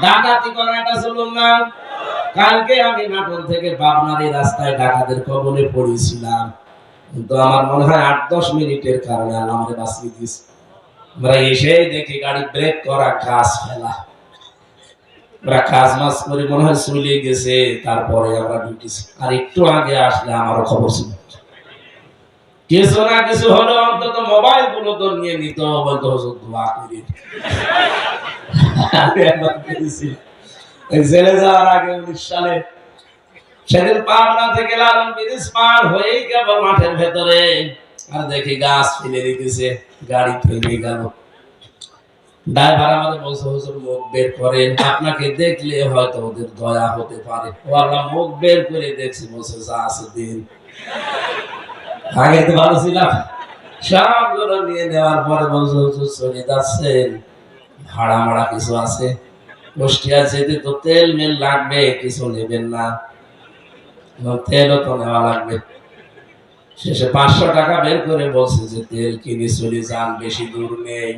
ডাকাতি করাটা চলুন না। কালকে আমি নাটোর থেকে পাবনার এই রাস্তায় ডাকাতের কবলে পড়েছিলাম, কিন্তু আমার মনে হয় 8-10 মিনিটের কারণে আল্লাহ আমাকে বাঁচিয়ে দিয়েছে। আমরা এসে দেখি গাড়ি ব্রেক করা, গাছ ফেলা, আমরা কাজ মাস করে মনে হয় চলে গেছে। তারপরে আমরা ঢুকেছি, আর একটু আগে আসলে আমারও খবর ছিল। কিছু না কিছু হলো, অন্তত মোবাইল গুলো তো নিয়ে নিত, বলতো হুজুর দোয়া করি। আমি একবার পেয়েছি জেলে যাওয়ার আগে 19 সালে, সেদিন পাবনা থেকে লালন ব্রিজ পার হয়েই কেবল মাঠের ভেতরে, আর দেখি গাছ ফেলে দিতেছে, গাড়ি থেমে গেল। ড্রাইভার আমাদের বলছে হুজুর মুখ বের করেন, আপনাকে দেখলে হয়তো ওদের দয়া হতে পারে। ও আল্লাহ, মুখ বের করে দেখছি, বলছে যা আছে দিন। আগে তো ভালো ছিলাম, সবগুলো নিয়ে নেওয়ার পরে বলছে হুজুর চলে যাচ্ছেন, ভাড়া মাড়া কিছু আছে, কুষ্টিয়া যেতে তো তেল মেল লাগবে, কিছু নেবেন না? তেলও তো নেওয়া লাগবে। শেষে 500 টাকা বের করে বলছে যে তেল কিনে চলে যান, বেশি দূর নেই।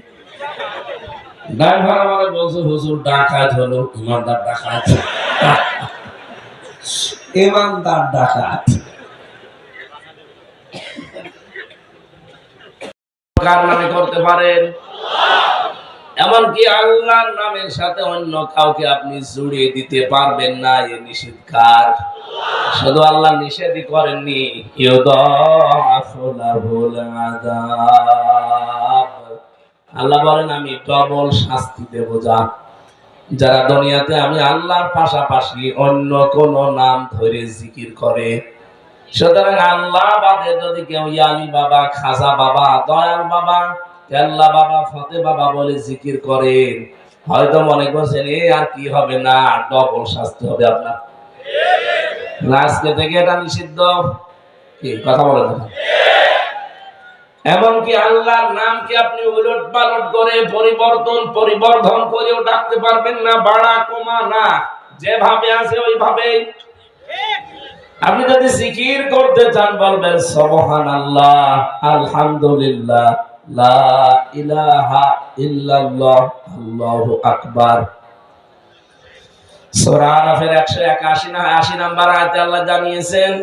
ড্রাইভার আমাকে বলছে হুজুর ডাকাত হলো, ইমানদার ডাকাত, ইমানদার ডাকাত। কার নামে করতে পারেন? এমনকি আল্লাহর নামের সাথে অন্য কাউকে আপনি জড়িয়ে দিতে পারবেন না, এ নিষেধ কার? শুধু আল্লাহ নিষেধই করেননি, আল্লাহ বলেন আমি ডবল শাস্তি দেব যারা দুনিয়াতে আমি আল্লাহর পাশাপাশি অন্য কোন নাম ধরে জিকির করে। সুতরাং আল্লাহ বাদে যদি কেউ ইয়ালি বাবা, খাজা বাবা, দয়াল বাবা, কেল্লা বাবা, ফতে বাবা বলে জিকির করেন, হয়তো মনে করছেন এ আর কি হবে না, ডবল শাস্তি হবে আপনার। আজকে থেকে এটা নিষিদ্ধ। কি কথা বলেন না? এমনকি আল্লাহর নামকে আপনি উলট পালট করে পরিবর্ধন করেও ডাকতে পারবেন না, বাড়া কমা না, যেভাবে আছে ওইভাবেই। আপনি যদি জিকির করতে চান বলবেন সুবহানাল্লাহ, আলহামদুলিল্লাহ, লা ইলাহা ইল্লাল্লাহ, আল্লাহু আকবার। সূরা আরাফের 181 না 80 নম্বর আয়াতে আল্লাহ জানিয়েছেন,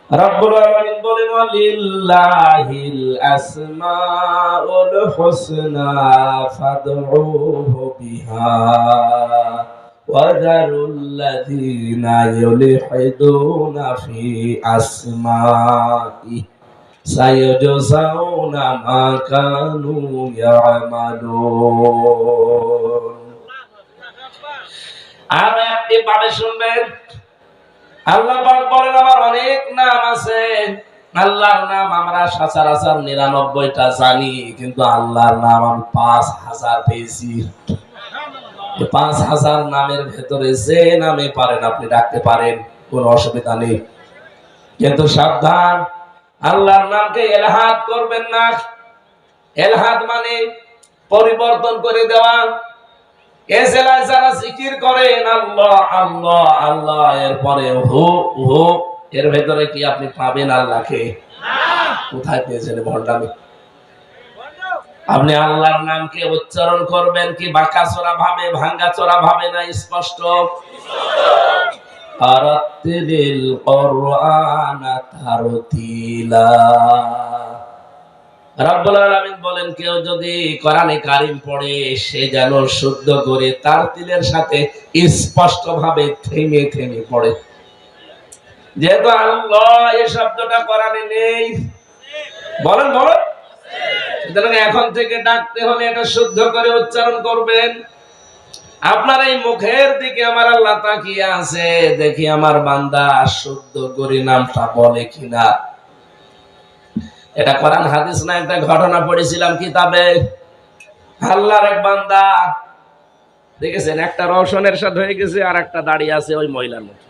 রব্বুল আলামিন বলেন লিল্লাহিল আসমাউল হুসনা ফাদউহু বিহা ওয়াযারুল্লাযীনা ইউলহিদুনা ফি আসমাই সায়াজজাউনা মা কানু ইয়ামালুন। আর একটি ভাবে শুনবেন, আল্লাহ পাক বলেন আমার অনেক নাম আছে। আল্লাহর নাম আমরা সচরাচর 99টা জানি, কিন্তু আল্লাহর নাম আমি 5000 পেয়েছি। 5000 নামের ভেতরে যে নামে পারেন আপনি ডাকতে পারেন, কোনো অসুবিধা নেই। কিন্তু সাবধান, আল্লাহর নামকে ইলহাদ করবেন না। ইলহাদ মানে পরিবর্তন করে দেওয়া। এজেলায় যারা জিকির করেন আল্লাহ আল্লাহ আল্লাহ, এরপরে হু হু, এর ভেতরে কি আপনি পাবেন আল্লাহকে? কোথায় পেয়েছেন ভণ্ডামি? আপনি আল্লাহর নামকে উচ্চারণ করবেন কি বাঁকাচোরা ভাবে, ভাঙ্গাচোরা ভাবে, না স্পষ্ট? আরাতিলিল কুরআনা তারতিলা। রব্বুল আলামিন বলেন কেউ যদি কোরআনে কারীম পড়ে সে যেন শুদ্ধ করে তারতিলের সাথে স্পষ্ট ভাবে থেমে থেমে পড়ে। যেহেতু আল্লাহ এই শব্দটা কোরআনে নেই, বলেন বলেন, সুতরাং এখন থেকে ডাকতে হলে এটা শুদ্ধ করে উচ্চারণ করবেন। আপনার এই মুখের দিকে আমার আল্লাহ তাকিয়ে আছে, দেখি আমার বান্দা শুদ্ধ করে নামটা বলে কিনা। এটা কোরআন হাদিস না, একটা ঘটনা পড়েছিলাম কিতাবে। আল্লাহর এক বান্দা দেখেছেন, একটা রওশনের সাথে হয়ে গেছে, আর একটা দাঁড়িয়ে আছে ওই মহিলার মতো।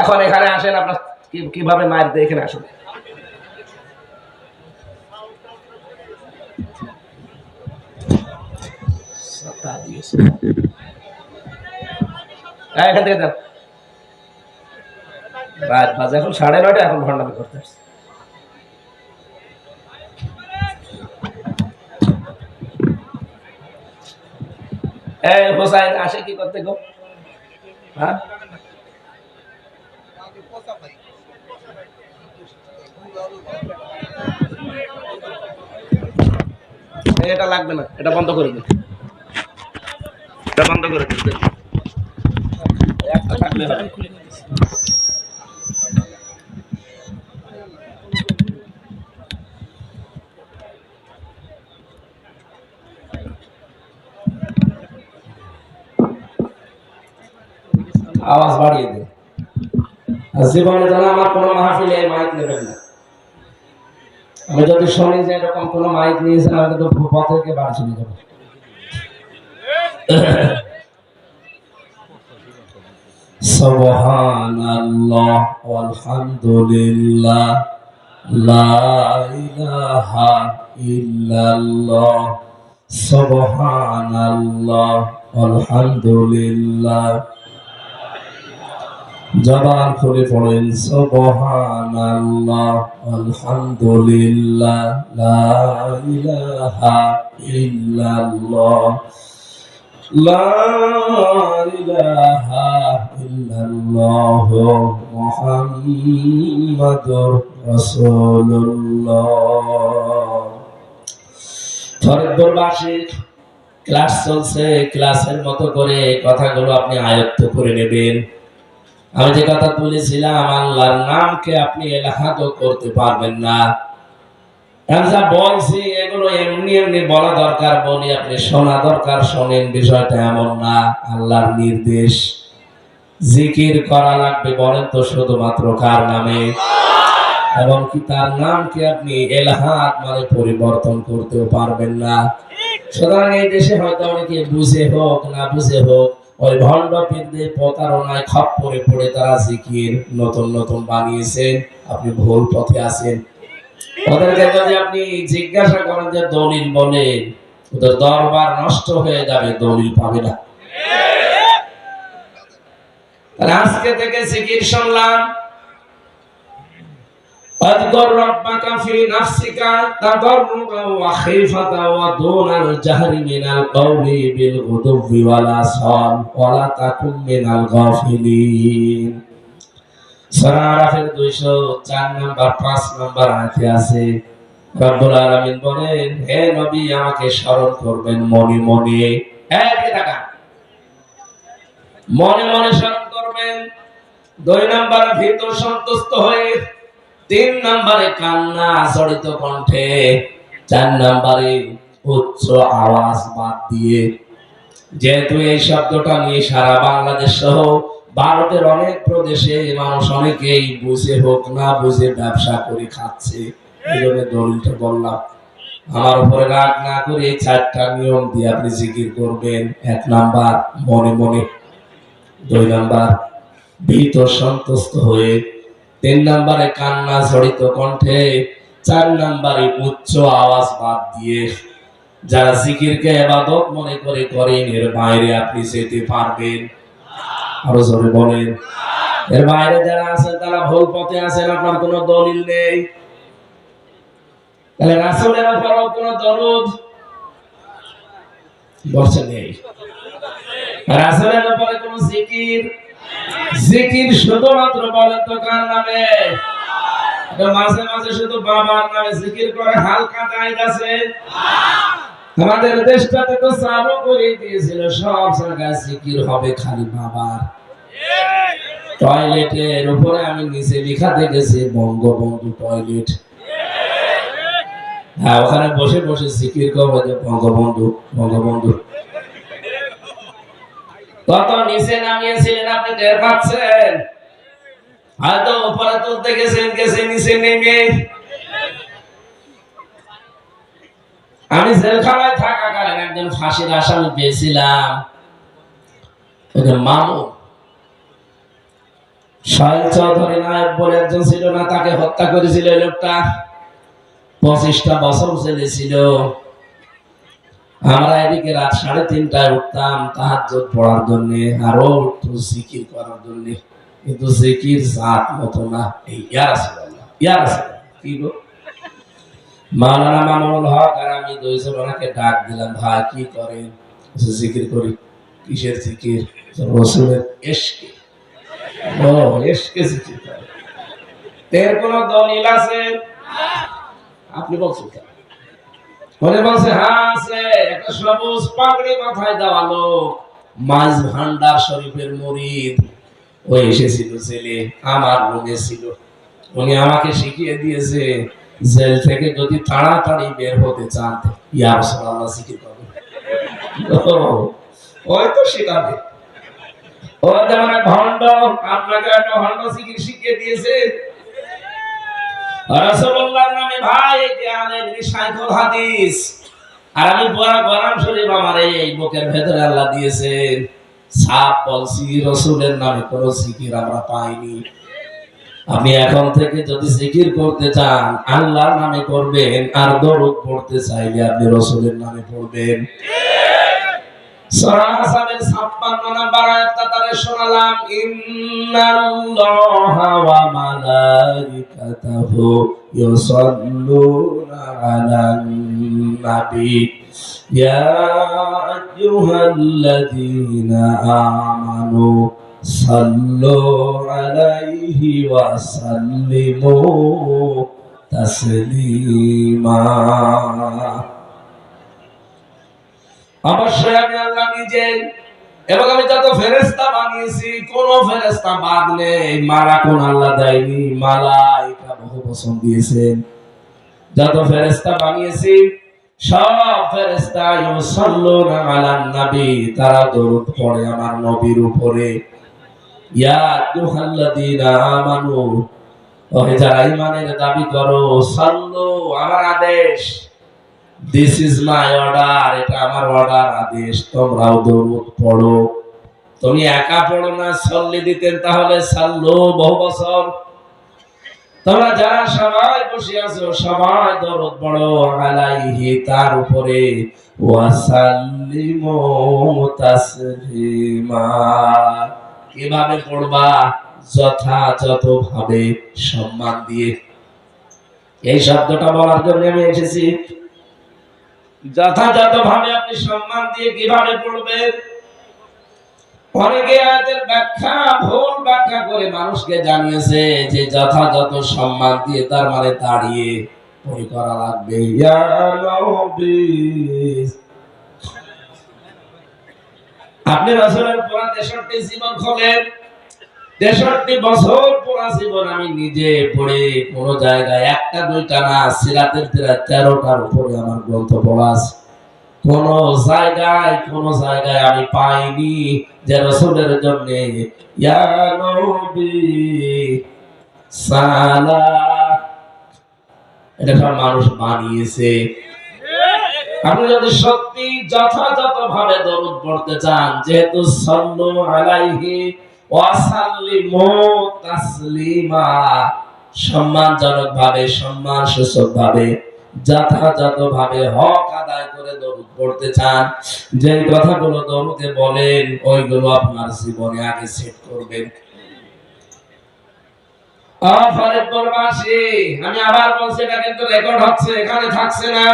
এখন এখানে আসেন, আপনার কিভাবে মার দিয়ে এখানে আসুন। এখান থেকে যান, রাত বাজে এখন 9:30, এখন ভণ্ডামি করতে আসছে। এই হোসাইন আসে কি করতে গো? হ্যাঁ এটা লাগবে না, এটা বন্ধ করে দিন, এটা বন্ধ করে দিন। একটা থাকলে হবে। আওয়াজ বাড়িয়ে দিন। জীবনে যেন আমার কোনো মাহফিলে মাইক নেবেন না। আমি যদি শুনি যে এরকম কোনো মাইক নিয়েছেন, আমি কিন্তু পথ থেকে বাড়ি চলে যাবো। সুবহানাল্লাহ ওয়ালহামদুলিল্লাহ লা ইলাহা ইল্লাল্লাহ সুবহানাল্লাহ ওয়ালহামদুলিল্লাহ। জবান খুলে পড়েন সুবহানাল্লাহ আলহামদুলিল্লাহ লা ইলাহা ইল্লাল্লাহ লা ইলাহা ইল্লাল্লাহ মুহাম্মাদুর রাসূলুল্লাহ। ফরিদপুরবাসী ক্লাস চলছে, ক্লাসের মতো করে কথাগুলো আপনি আয়ত্ত করে নেবেন। আমি যে কথা বলেছিলাম, আল্লাহর নামকে আপনি এলাহাদ করতে পারবেন না। যা বলছি এগুলো এমনি এমনি বলা দরকার বলি, আপনি শোনা দরকার শোনেন, বিষয়টা এমন না। আল্লাহর নির্দেশ, জিকির করা লাগবে। বলেন তো শুধুমাত্র কার নামে? এবং কি তার নামকে আপনি এলাহাদ মানে পরিবর্তন করতেও পারবেন না। সুতরাং এই দেশে হয়তো অনেকে বুঝে হোক না বুঝে হোক, ওই ভণ্ড পীরদের প্রতারণায় খপ্পরে পড়ে তারা জিকির নতুন নতুন বানিয়েছেন। আপনি ভুল পথে আছেন। ওদেরকে যদি আপনি জিজ্ঞাসা করেন যে দলিল বলেন, ওদের দরবার নষ্ট হয়ে যাবে, দলিল পাবে না। আজকে থেকে জিকির শুনলাম, اذكر ربك في نفسك تضرعا وخيفة ودون الجهر من القول بالغدو والآصال ولا تكن من الغافلين। সূরা আরাফের 204 নম্বর 5 নম্বর আয়াতে আছে, রব্বুল আলামিন বলেন, হে নবী আমাকে স্মরণ করবেন মনে মনে। এদিকে তাকান, মনে মনে স্মরণ করবেন। 2 নম্বর ভীত সন্তুষ্ট হয়ে, 3 নম্বরে কান্না জড়িত কণ্ঠে, 4 নম্বরে উচ্চ আওয়াজ বাদ দিয়ে। যেহেতু এই শব্দটা নিয়ে সারা বাংলাদেশ সহ ভারতের অনেক প্রদেশে মানুষ অনেকেই বুঝে হোক না বুঝে ব্যবসা করে খাচ্ছে, এই জন্য দলিলটা বললাম। আমার উপরে রাগ না করে এই 4টা নিয়ম দিয়ে আপনি জিকির করবেন। 1 নাম্বার মনে মনে, 2 নাম্বার ভীত সন্তুষ্ট হয়ে, 3 নম্বরে কান্না জড়িত কণ্ঠে, 4 নম্বরে উচ্চ আওয়াজ বাদ দিয়ে। যারা জিকিরকে ইবাদত মনে করে করেন, এর বাইরে আপনি যেতে পারবেন? আরো জোরে বলেন। এর বাইরে যারা আছেন তারা ভুল পথে আছেন, আপনার কোনো দলিল নেই। তাহলে রাসূলের উপরও কোনো দরুদ বর্ষে নেই, রাসূলের উপরে কোনো জিকির। জিকির শুধুমাত্র বলেন তো কার নামে? মাঝে মাঝে শুধু বাবার নামে জিকির করে হালকা জায়েজ আছে। আমাদের দেশটাতে তো চালু করে দিয়েছিল, সব জায়গায় জিকির হবে খালি বাবার। টয়লেটের উপরে আমি নিচে লেখা দেখেছি বঙ্গবন্ধু টয়লেট। হ্যাঁ, ওখানে বসে বসে জিকির করবো যে বঙ্গবন্ধু বঙ্গবন্ধু। কত নিচে নামিয়েছিলেন আপনি টের পাচ্ছেন? হয়তো উপরে তুলতে গেছেন, গেছে নিচে নেমে। আমি জেলখানায় থাকাকালীন একজন ফাঁসির আসামি পেয়েছিলাম, মামুন সাহেল চৌধুরী নায়ক বলে একজন ছিল না, তাকে হত্যা করেছিল এই লোকটা। 25টা বছর জেলে ছিল। আমরা এদিকে রাত 3:30টায় উঠতাম তাহাজ্জুদ পড়ার জন্য, আরো একটু জিকির করার জন্য। কিন্তু জিকির জাত মতো না। এই ইয়া রাসূলুল্লাহ, ইয়া রাসূলুল্লাহ কি গো। মাওলানা মামুনুল হক আর আমি 2 জন ওনাকে ডাক দিলাম, ভাই কি করেন? জিকির করি। কিসের জিকির? রাসূলের ইশকে। ও ইশকে জিকির করে। এর কোনো দলিল আছে? আপনি বলছেন কেন? মনে বলছে হ্যাঁ আছে। একটা সবুজ পাগড়ি মাথায় দেওয়া লোক, মাঝ ভান্ডার শরীফের মুরিদ, ও এসেছিল ছেলে, আমার রুমে ছিল। উনি আমাকে শিখিয়ে দিয়েছে জেল থেকে যদি তাড়াতাড়ি বের হতে চান ইয়া রাসূলুল্লাহ জিকির করবেন। ওই তো শিখাবে। ও যেমন এক ভণ্ড আপনাকে একটা ভণ্ড জিকির শিখিয়ে দিয়েছে। রাসূলুল্লাহর নামে ভাই যে আলেম শাইখুল হাদিস, আর আমি পুরা কোরআন শরীফ আমার এই বুকের ভেতরে আল্লাহ দিয়েছেন। সাপ বলছি রাসূলের নামে কোনো জিকির আমরা পাইনি। আপনি এখন থেকে যদি জিকির করতে চান আল্লাহর নামে করবেন, আর দরুদ পড়তে চাইলে আপনি রাসূলের নামে পড়বেন। সূরা হাসাবের 56 নম্বর আয়াতটা তারে শোনালাম, ইন্নাল্লাহা ওয়া মালাইকাতাহু ইউসাল্লুনা আলান নাবী ইয়া আইয়ুহাল্লাযীনা আমানু সাল্লু আলাইহি ওয়া সাল্লিমু তাসলিমা। অবশ্যই আমি আল্লাহ নিজে এবং আমি যত ফেরেশতা বানিয়েছি কোন ফেরেশতা বাদ নেই, মালা কোন আল্লাহ দেয়নি, মালাইকা বহু বচন দিয়েছেন। যত ফেরেশতা বানিয়েছি সব ফেরেশতা ইউসাল্লুনা আলান নবী, তারা দরুদ পড়ে আমার নবীর উপরে। ইয়া আইয়ুহাল্লাযীনা আমানু, ওহে যারা ঈমানের দাবি করো, সাল্লু আমার আদেশ, দিস ইজ মাই অর্ডার, এটা আমার অর্ডার আদেশ, তোমরাও দরুদ পড়ো। তুমি একা পড়ো না, সল্লি দিতেন তাহলে সাল্লু বহু বছর। তোমরা যারা সবাই বসে আছো সবাই দরুদ পড়ো আলাইহি, তার উপরে, ওয়া সাল্লিমু তাসলিমা। কিভাবে পড়বা? যথাযথভাবে, সম্মান দিয়ে। এই শব্দটা বলার জন্য আমি এসেছি। যথাযথভাবে আপনি সম্মান দিয়ে কিভাবে পড়বেন? অনেকে আয়াতের ব্যাখ্যা ভুল ব্যাখ্যা করে মানুষকে জানিয়েছে যে যথাযথ সম্মান দিয়ে তার মানে দাঁড়িয়ে পড়ি করা লাগবে। ইয়া নবী, আপনি রাসূলের পুরা 63 জীবন খোলেন, 63 বছর পুরা জীবন আমি নিজে পড়ে কোন জায়গায় একটা দুইটা না, সিরাতের 13টার উপরে আমার গ্রন্থ পড়া আছে। কোন জায়গায় আমি পাইনি যে রাসূলের জন্য ইয়া নবী সালাম, এটা সব মানুষ বানিয়েছে। আপনি যদি সত্যি যথাযথভাবে দরুদ পড়তে চান, যেহেতু সাল্লু আলাইহি ওয়া সাল্লিমু তাসলিমা, সম্মানজনকভাবে, সম্মানসূচকভাবে, যথাযথভাবে হক আদায় করে দরুদ পড়তে চান, যে কথাগুলো দরুদে বলেন ওইগুলো আপনার জীবনে আগে সেট করবেন। ফরিদপুরবাসী, আমি আবার বলছি, এটা কিন্তু রেকর্ড হচ্ছে, এখানে থাকছে না,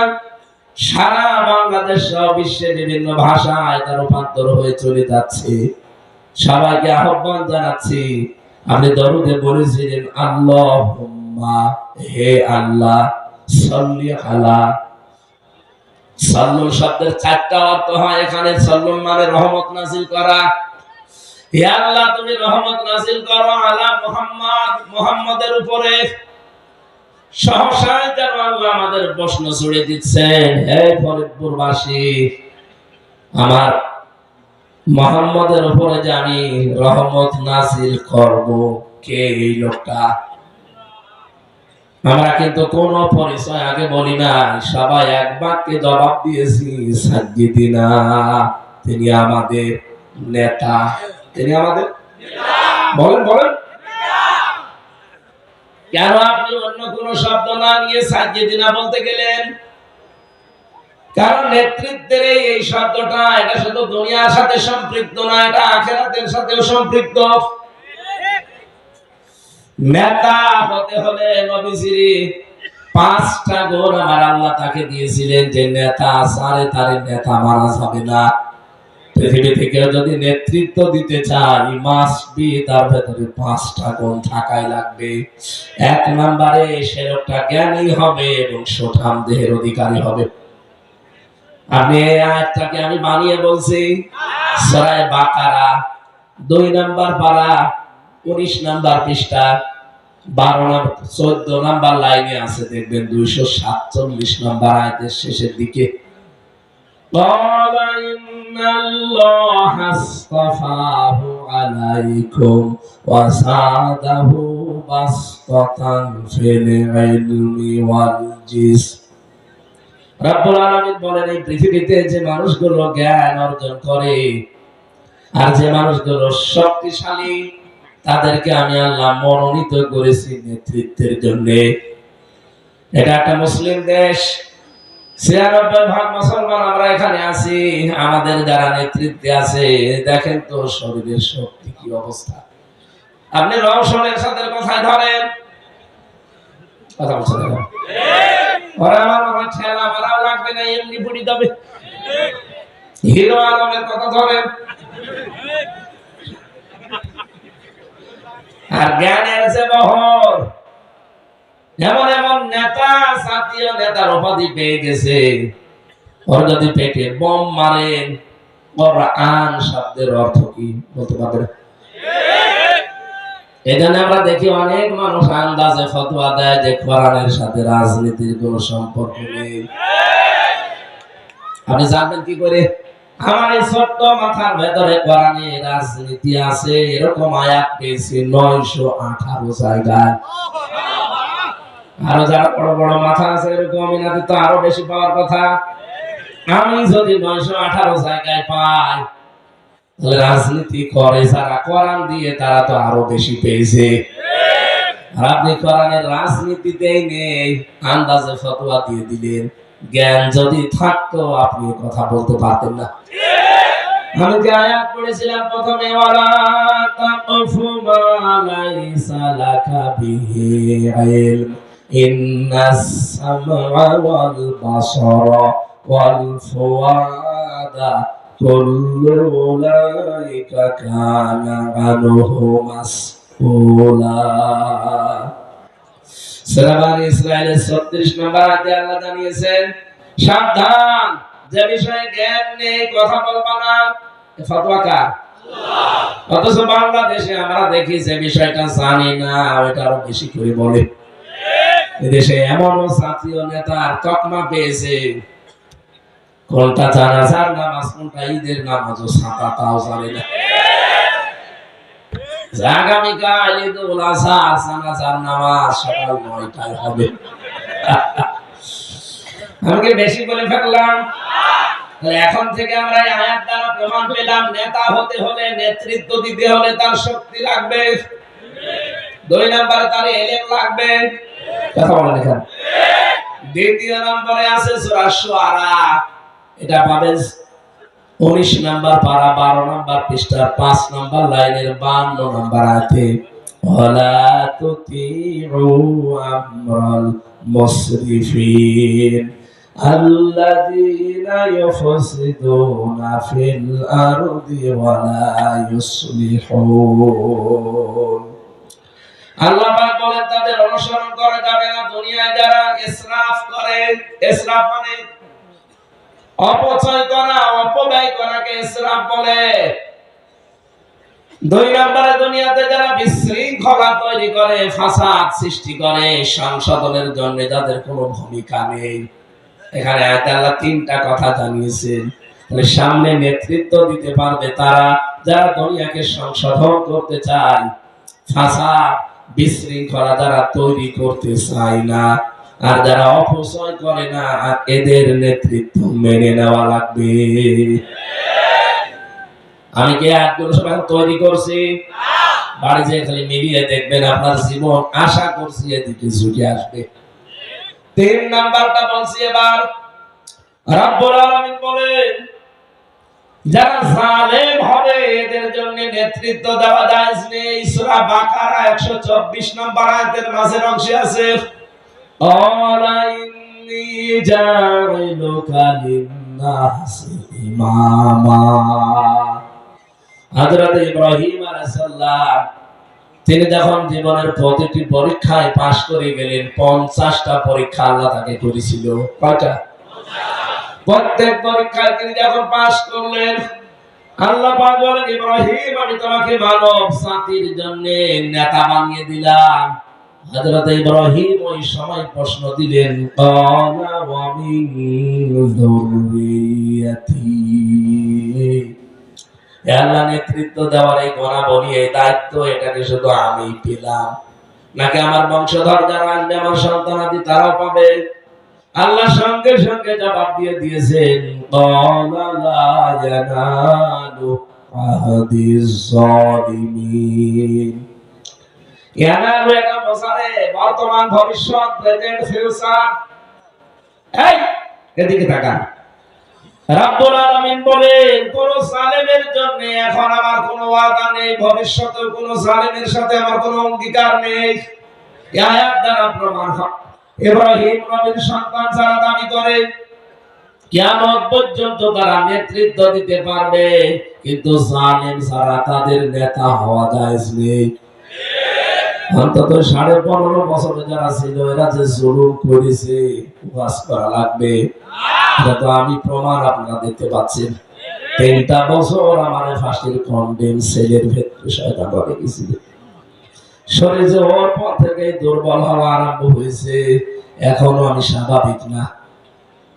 সারা বাংলাদেশ সহ বিশ্বের বিভিন্ন ভাষায় তার রূপান্তর হয়ে চলে যাচ্ছে। সবাইকে আহ্বান জানাচ্ছি, আপনি দরুদে বলেছিলেন আল্লাহুম্মা, হে আল্লাহ, সাল্লি আলা। সাল্লু শব্দের 4টা অর্থ হয় এখানে। সাল্লু মানে রহমত নাযিল করা। হে আল্লাহ, তুমি রহমত নাযিল করো আলা মুহাম্মদ, মুহাম্মাদের উপরে। সহসায় যেন আল্লাহ আমাদের প্রশ্ন ছুড়ে দিচ্ছেন, হে ফরিদপুরবাসী, আমার মুহাম্মাদের উপরে যে আমি রহমত নাযিল করব, কে এই লোকটা? আমরা কিন্তু কোন পরিচয় আগে বলি না, সবাই এক বাক্যে জবাব দিয়েছি, সাজ্জিদিনা, তিনি আমাদের নেতা। তিনি আমাদের নেতা। বলেন বলেন, কেন আপনি অন্য কোন শব্দ না নিয়ে সাজ্জিদিনা বলতে গেলেন? কারণ নেতৃত্বের এই শব্দটা, এটা শুধু দুনিয়ার সাথে সম্পৃক্ত না, এটা আখিরাতের সাথেও সম্পৃক্ত। নেতা হতে হলে নবীজির 5টা গুণ আমার আল্লাহ তাকে দিয়েছিলেন, যে নেতা সারে তারে নেতা মারা যাবে না। পৃথিবীতে কেউ যদি নেতৃত্ব দিতে চায়, মাস্ট বি তার ভেতরে 5টা গুণ থাকাই লাগবে। 1 নম্বরে সে লোকটা জ্ঞানী হবে এবং সুঠাম দেহের অধিকারী হবে। আপনি এই আয়াতটাকে আমি বানিয়ে বলছি, সূরা বাকারা 2 নম্বর পারা 19 নম্বর পৃষ্ঠা 14 নম্বর লাইনে আছে, দেখবেন 247 নম্বর আয়াতের শেষের দিকে। قال إن الله اصطفاه عليكم وزاده بسطة في العلم والجسم। রব্বুল আলামিন বলেন, এই পৃথিবীতে যে মানুষগুলো জ্ঞান অর্জন করে আর যে মানুষগুলো শক্তিশালী, তাদেরকে আমি আল্লাহ মনোনীত করেছি নেতৃত্বের জন্য। এটা একটা মুসলিম দেশ, 96% মুসলমান আমরা এখানে আছি। আমাদের যারা নেতৃত্বে আছে, দেখেন তো শরীরের শক্তি কি অবস্থা। আপনি রওশনের সাথে কথায় ধরেন, কথা বলছেন না? ওরা আমার ঠেলা মারাও লাগবে না, এমনি বুড়ি যাবে। হিরো আলমের কথা ধরেন, আর জ্ঞানের যে বহর, এমন এমন নেতা জাতীয় নেতার উপাধি পেয়ে গেছে, ওর যদি পেটে বোম মারেন, কোরআন শব্দের অর্থ কি বলতে পারবে? এখানে আমরা দেখি অনেক মানুষ আন্দাজে ফতোয়া দেয় যে কোরআনের সাথে রাজনীতির কোনো সম্পর্ক নেই। আপনি জানবেন কি করে? আমার এই ছোট্ট মাথার ভেতরে কোরআনে রাজনীতি আছে এরকম আয়াত পেয়েছি 918 জায়গায়। আরো যারা বড় বড় মাথা আছে এরকম এনাদের তো আরো বেশি পাওয়ার কথা। আমি যদি 918 জায়গায় পাই, তাহলে রাজনীতি করে যারা কোরআন দিয়ে তারা তো আরো বেশি পেয়েছে। আর আপনি কোরআনের রাজনীতিতেই নেই, আন্দাজে ফতোয়া দিয়ে দিলেন। জ্ঞান যদি থাকতো আপনি কথা বলতে পারতেন না। আমি যে আয়াত পড়েছিলাম প্রথমে, ওয়ালা তাকফু মা লাইসা লাকা বিহি ইলম ইন্নাস সামআ ওয়াল বাসারা ওয়াল ফুআদা কুল্লু উলাইকা কানা আনহু মাসউলা। সূরা বনী ইসরাঈলের 36 নম্বর আয়াতে আল্লাহ জানিয়েছেন, সাবধান, যে বিষয়ে জ্ঞান নেই কথা বলবা না। ফতোয়া কার? আল্লাহ। অথচ বাংলাদেশে আমরা দেখি যে বিষয়টা জানি না ওইটা আরো বেশি করে বলে। এদেশে এমন জাতীয় নেতার তকমা পেয়েছে, কোনটা জানাজার নামাজ কোনটা ঈদের নামাজ ও ছাতা তাও জানে না। আগামীকাল ঈদুল আজহা, জানাজার নামাজ সকাল 9টায় হবে। আমাকে বেশি বলে ফেললাম। এখন থেকে আমরা এই আয়াত দ্বারা প্রমাণ পেলাম, নেতা হতে হলে, নেতৃত্ব দিতে হলে তার শক্তি লাগবে। 2 নম্বরে তার ইলম লাগবে। কথা বলেন এখানে। দ্বিতীয় নম্বরে আছে সূরা শুআরা, এটা পাবেন 19 নম্বর পারা 12 নম্বর পৃষ্ঠার 5 নম্বর লাইনের 52 নম্বর আয়াতে, ওয়ালা তুতিউ আমরাল মুসরিফিন আল্লাযীনা ইউফসিদুনা ফিল আরদি ওয়ালা ইউসলিহুন। আল্লাহ পাক বলেন, তাদের অনুসরণ করা যাবে না দুনিয়ায় যারা ইসরাফ করে। ইসরাফ মানে অপচয় করা, অপব্যয় করাকে ইসরাফ বলে। 2 নম্বরে দুনিয়াতে যারা বিশৃঙ্খলা তৈরি করে, ফাসাদ সৃষ্টি করে, সংশোধনের জন্য যাদের কোনো ভূমিকা নেই। এখানে আয়াতে আল্লাহ 3টা কথা জানিয়েছেন। তাহলে সামনে নেতৃত্ব দিতে পারবে তারা যারা দুনিয়াকে সংশোধন করতে চায়, ফাসাদ বিশৃঙ্খলা যারা তৈরি করতে চায় না, আর যারা অপচয় করে না, এদের নেতৃত্ব মেনে নেওয়া লাগবে। আমি কি আয়াতগুলো সব তৈরি করছি? বাড়ি যে খালি মিলিয়ে দেখবেন আপনার জীবন, আশা করছি এদিকে ঝুঁকে আসবে। 3 নাম্বারটা বলছি এবার। রব্বুল আলামিন বলেন, যারা জালেম হবে এদের জন্য নেতৃত্ব দেওয়া জায়েজ নেই। সূরা বাকারা 124 নম্বর আয়াতের মাঝের অংশে আছে, আলা ইন্নী জাইলুকা লিন-নাসি ইমামা। হযরত ইব্রাহিম আলাইহিস সালাম তিনি যখন জীবনের প্রতিটি পরীক্ষায় পাশ করে গেলেন, 50টা পরীক্ষা আল্লাহ তাকে করেছিল। কয়টা? 50। প্রত্যেক পরীক্ষায় তিনি যখন পাশ করলেন, আল্লাহ পাক বলেন, ইব্রাহিম আমি তোমাকে মানব জাতির জন্য নেতা বানিয়ে দিলাম। হযরত ইব্রাহিম ওই সময় প্রশ্ন দিলেন, ক্বালা ওয়া মিন যুররিয়াতি। আল্লাহ নেতৃত্ব দেওয়ার এই বলি এই দায়িত্ব এটাকে শুধু আমি পেলাম নাকি আমার বংশধর যারা আসবে আমার সন্তানাদি তারাও পাবে? আল্লাহ সঙ্গে সঙ্গে জবাব দিয়ে দিয়েছেন, ক্বালা লা ইয়ানালু আহাদিজ যালিমিন। ইয়ানালু এটা বোঝায় বর্তমান, ভবিষ্যৎ, প্রেজেন্ট, ফিউচার। এই এদিকে তাকান। রব্বুল আলামিন বলেন, কোন জালেমের জন্য এখন আমার কোনো ওয়াদা নেই, ভবিষ্যতে কোনো জালেমের সাথে আমার কোনো অঙ্গীকার নেই। এই আয়াত দ্বারা প্রমাণ হয় ইব্রাহিম নবীর সন্তান যারা দাবি করে কিয়ামত পর্যন্ত তারা নেতৃত্ব দিতে পারবে, কিন্তু জালেম যারা তাদের নেতা হওয়া জায়েজ নেই। অন্তত 15.5 বছরে যারা ছিল এরা যে জুলুম করেছে ওয়াজ করা লাগবে। এটা তো আমি প্রমাণ আপনারা দেখতে পাচ্ছেন। 3টা বছর আমার ফাঁসির কন্ডেম সেলের ভেতরে শয়তান বলে গেছিল। শরীরে ওর পর থেকে দুর্বল হওয়া আরম্ভ হয়েছে। এখনো আমি স্বাভাবিক না।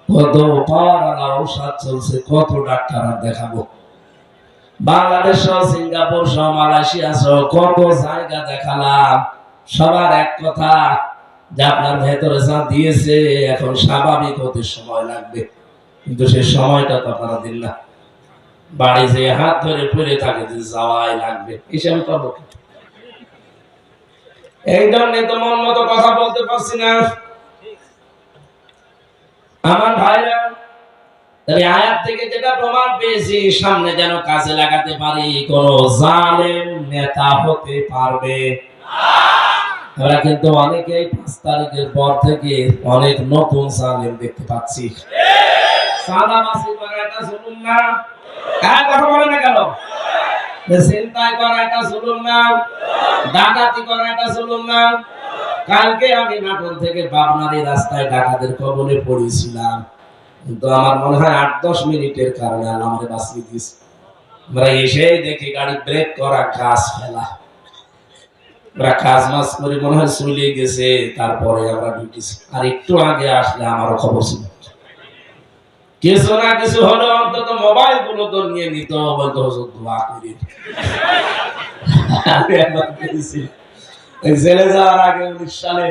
কত পাওয়ার ঔষধ চলছে, কত ডাক্তার আর দেখাবো। বাংলাদেশ সহ সিঙ্গাপুর সহ মালয়েশিয়া সহ কত জায়গা দেখালাম। সবার এক কথা যে আপনার ভেতরে যা দিয়েছে এখন স্বাভাবিক হতে সময় লাগবে, কিন্তু সেই সময়টা তো আপনারা দিন না। বাড়ি যে হাত ধরে পড়ে থাকে যে যাওয়াই লাগবে, হিসাবে করবো। এই জন্য তো মন মতো কথা বলতে পারছি না আমার ভাইরা। তবে আয়াত থেকে যেটা প্রমাণ পেয়েছি, সামনে যেন কাজে লাগাতে পারি, কোন জালেম নেতা হতে পারবে না। আমরা কিন্তু অনেকেই 5 তারিখের পর থেকে অনেক নতুন জালেম দেখতে পাচ্ছি। সাদাবাসি করা এটা জুলুম না? কথা বলে না কেন? চিন্তাই করা এটা জুলুম না? ডাকাতি করা এটা জুলুম না? কালকে আমি নাটোর থেকে পাবনার রাস্তায় ডাকাতের কবলে পড়েছিলাম, কিন্তু আমার মনে হয় 8-10 মিনিটের কারণে আল্লাহ আমাদের বাঁচিয়ে দিয়েছে। আমরা এসেই দেখি গাড়ি ব্রেক করা, গাছ ফেলা। আমরা কাজ মাস করে মনে হয় চলে গেছে, তারপরে আমরা ঢুকেছি। আর একটু আগে আসলে আমারও খবর ছিল। কিছু না কিছু হলে অন্তত মোবাইল গুলো তো নিয়ে নিত, বলতো হুজুর দোয়া করি। জেলে যাওয়ার আগে 19 সালে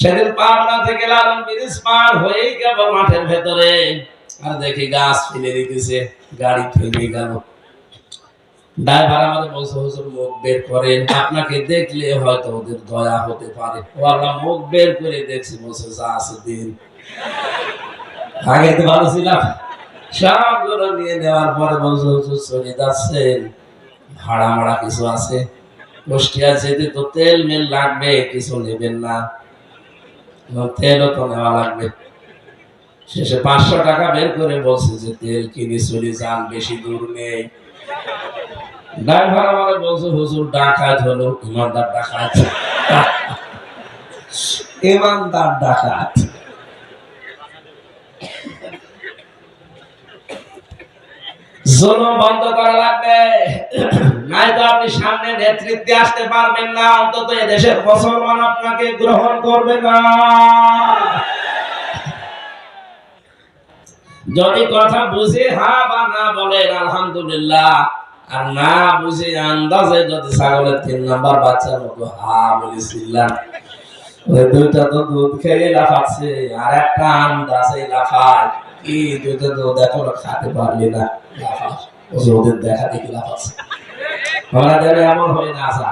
সেদিন পাবনা থেকে লালন ব্রিজ পার হয়েই কেবল মাঠের ভেতরে, আর দেখি গাছ ফেলে দিতেছে, গাড়ি থেমে গেল। ড্রাইভার আমাদের বলছে, হুজুর মুখ বের করেন, আপনাকে দেখলে হয়তো ওদের দয়া হতে পারে। ও আল্লাহ, মুখ বের করে দেখছি, বলছে যা আছে দিন। আগে তো ভালো ছিলাম, সবগুলো নিয়ে নেওয়ার পরে বলছে, হুজুর চলে যাচ্ছেন, ভাড়া মাড়া কিছু আছে, কুষ্টিয়া যেতে তো তেল মেল লাগবে, কিছু নেবেন না? তেলও তো নেওয়া লাগবে। শেষে 500 টাকা বের করে বলছে যে তেল কিনে চলে যান, বেশি দূর নেই। ড্রাইভার আমাকে বলছে, হুজুর ডাকাত হলো, ইমানদার ডাকাত, ইমানদার ডাকাত। জুলুম বন্ধ করা লাগবে, নয়তো আপনি সামনে নেতৃত্বে আসতে পারবেন না। অন্তত এদেশের মুসলমান আপনাকে গ্রহণ করবে না। যদি কথা বুঝে হ্যাঁ বা না বলেন আলহামদুলিল্লাহ, আর না বুঝে আন্দাজে যদি ছাগলের 3 নাম্বার বাচ্চার মতো হ্যাঁ বলেছিলাম, ওই দুইটা তো দুধ খেয়ে লাফাচ্ছে, আর একটা আন্দাজে লাফায়। কি দুইটা তো দেখো খাতে পারলি না, ওদের দেখা দেখি লাফাচ্ছে। আমাদের এমন হয়ে না আসা,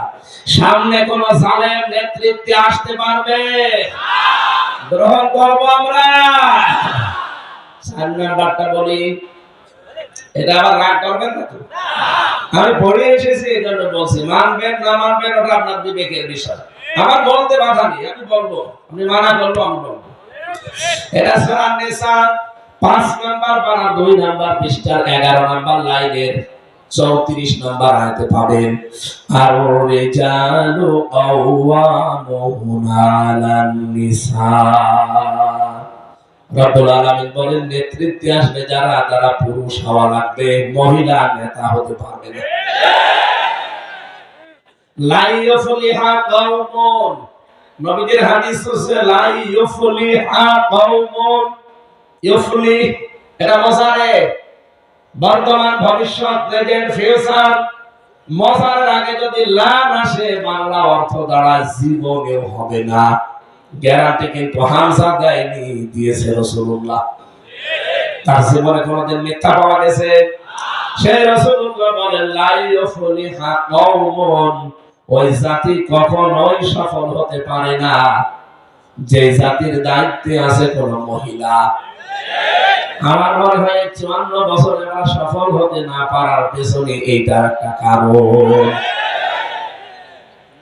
সামনে কোন জালেম নেতৃত্বে আসতে পারবে গ্রহণ করবো আমরা। 4 নাম্বারটা বলি, এটা আবার রাগ করবেন না তো? আমি পড়ে এসেছি এই জন্য বলছি, মানবেন না মানবেন ওটা আপনার বিবেকের বিষয়। আমার বলতে বাধা নেই, আমি বলবো, আপনি মানা করবো আমি বলবো। এটা সূরা নিসা 5 নাম্বার পারা 2 নাম্বার পৃষ্ঠার 11 নাম্বার লাইনের 34 নাম্বার আয়াতে পাবেন। আর রিজালু কাওয়ামুনা আলান নিসা। রব্বুল আলামিন বলেন নেতৃত্বে আসবে যারা, তারা পুরুষ হওয়া লাগবে, মহিলা নেতা হতে পারবে না। লা ইউফলিহা কওমুন, নবীদের হাদিস আছে লা ইউফলিহা কওমুন। ইউফলি এটা মজারে, বর্তমান ভবিষ্যৎ, প্রেজেন্ট ফিউচার। মজারের আগে যদি লাম আসে বাংলা অর্থ দাঁড়ায় জীবনেও হবে না। গ্যারান্টি কিন্তু হামজা দেয়নি, দিয়েছে রাসূলুল্লাহ। তার জীবনে কোনোদিন মিথ্যা পাওয়া গেছে? সেই রাসূলুল্লাহ বলেন লা ইউফলিহা কওমুন, ওই জাতি কখনোই সফল হতে পারে না যে জাতির দায়িত্বে আছে কোন মহিলা। আমার মনে হয় 54 বছরে আমরা সফল হতে না পারার পেছনে এইটা একটা কারণ।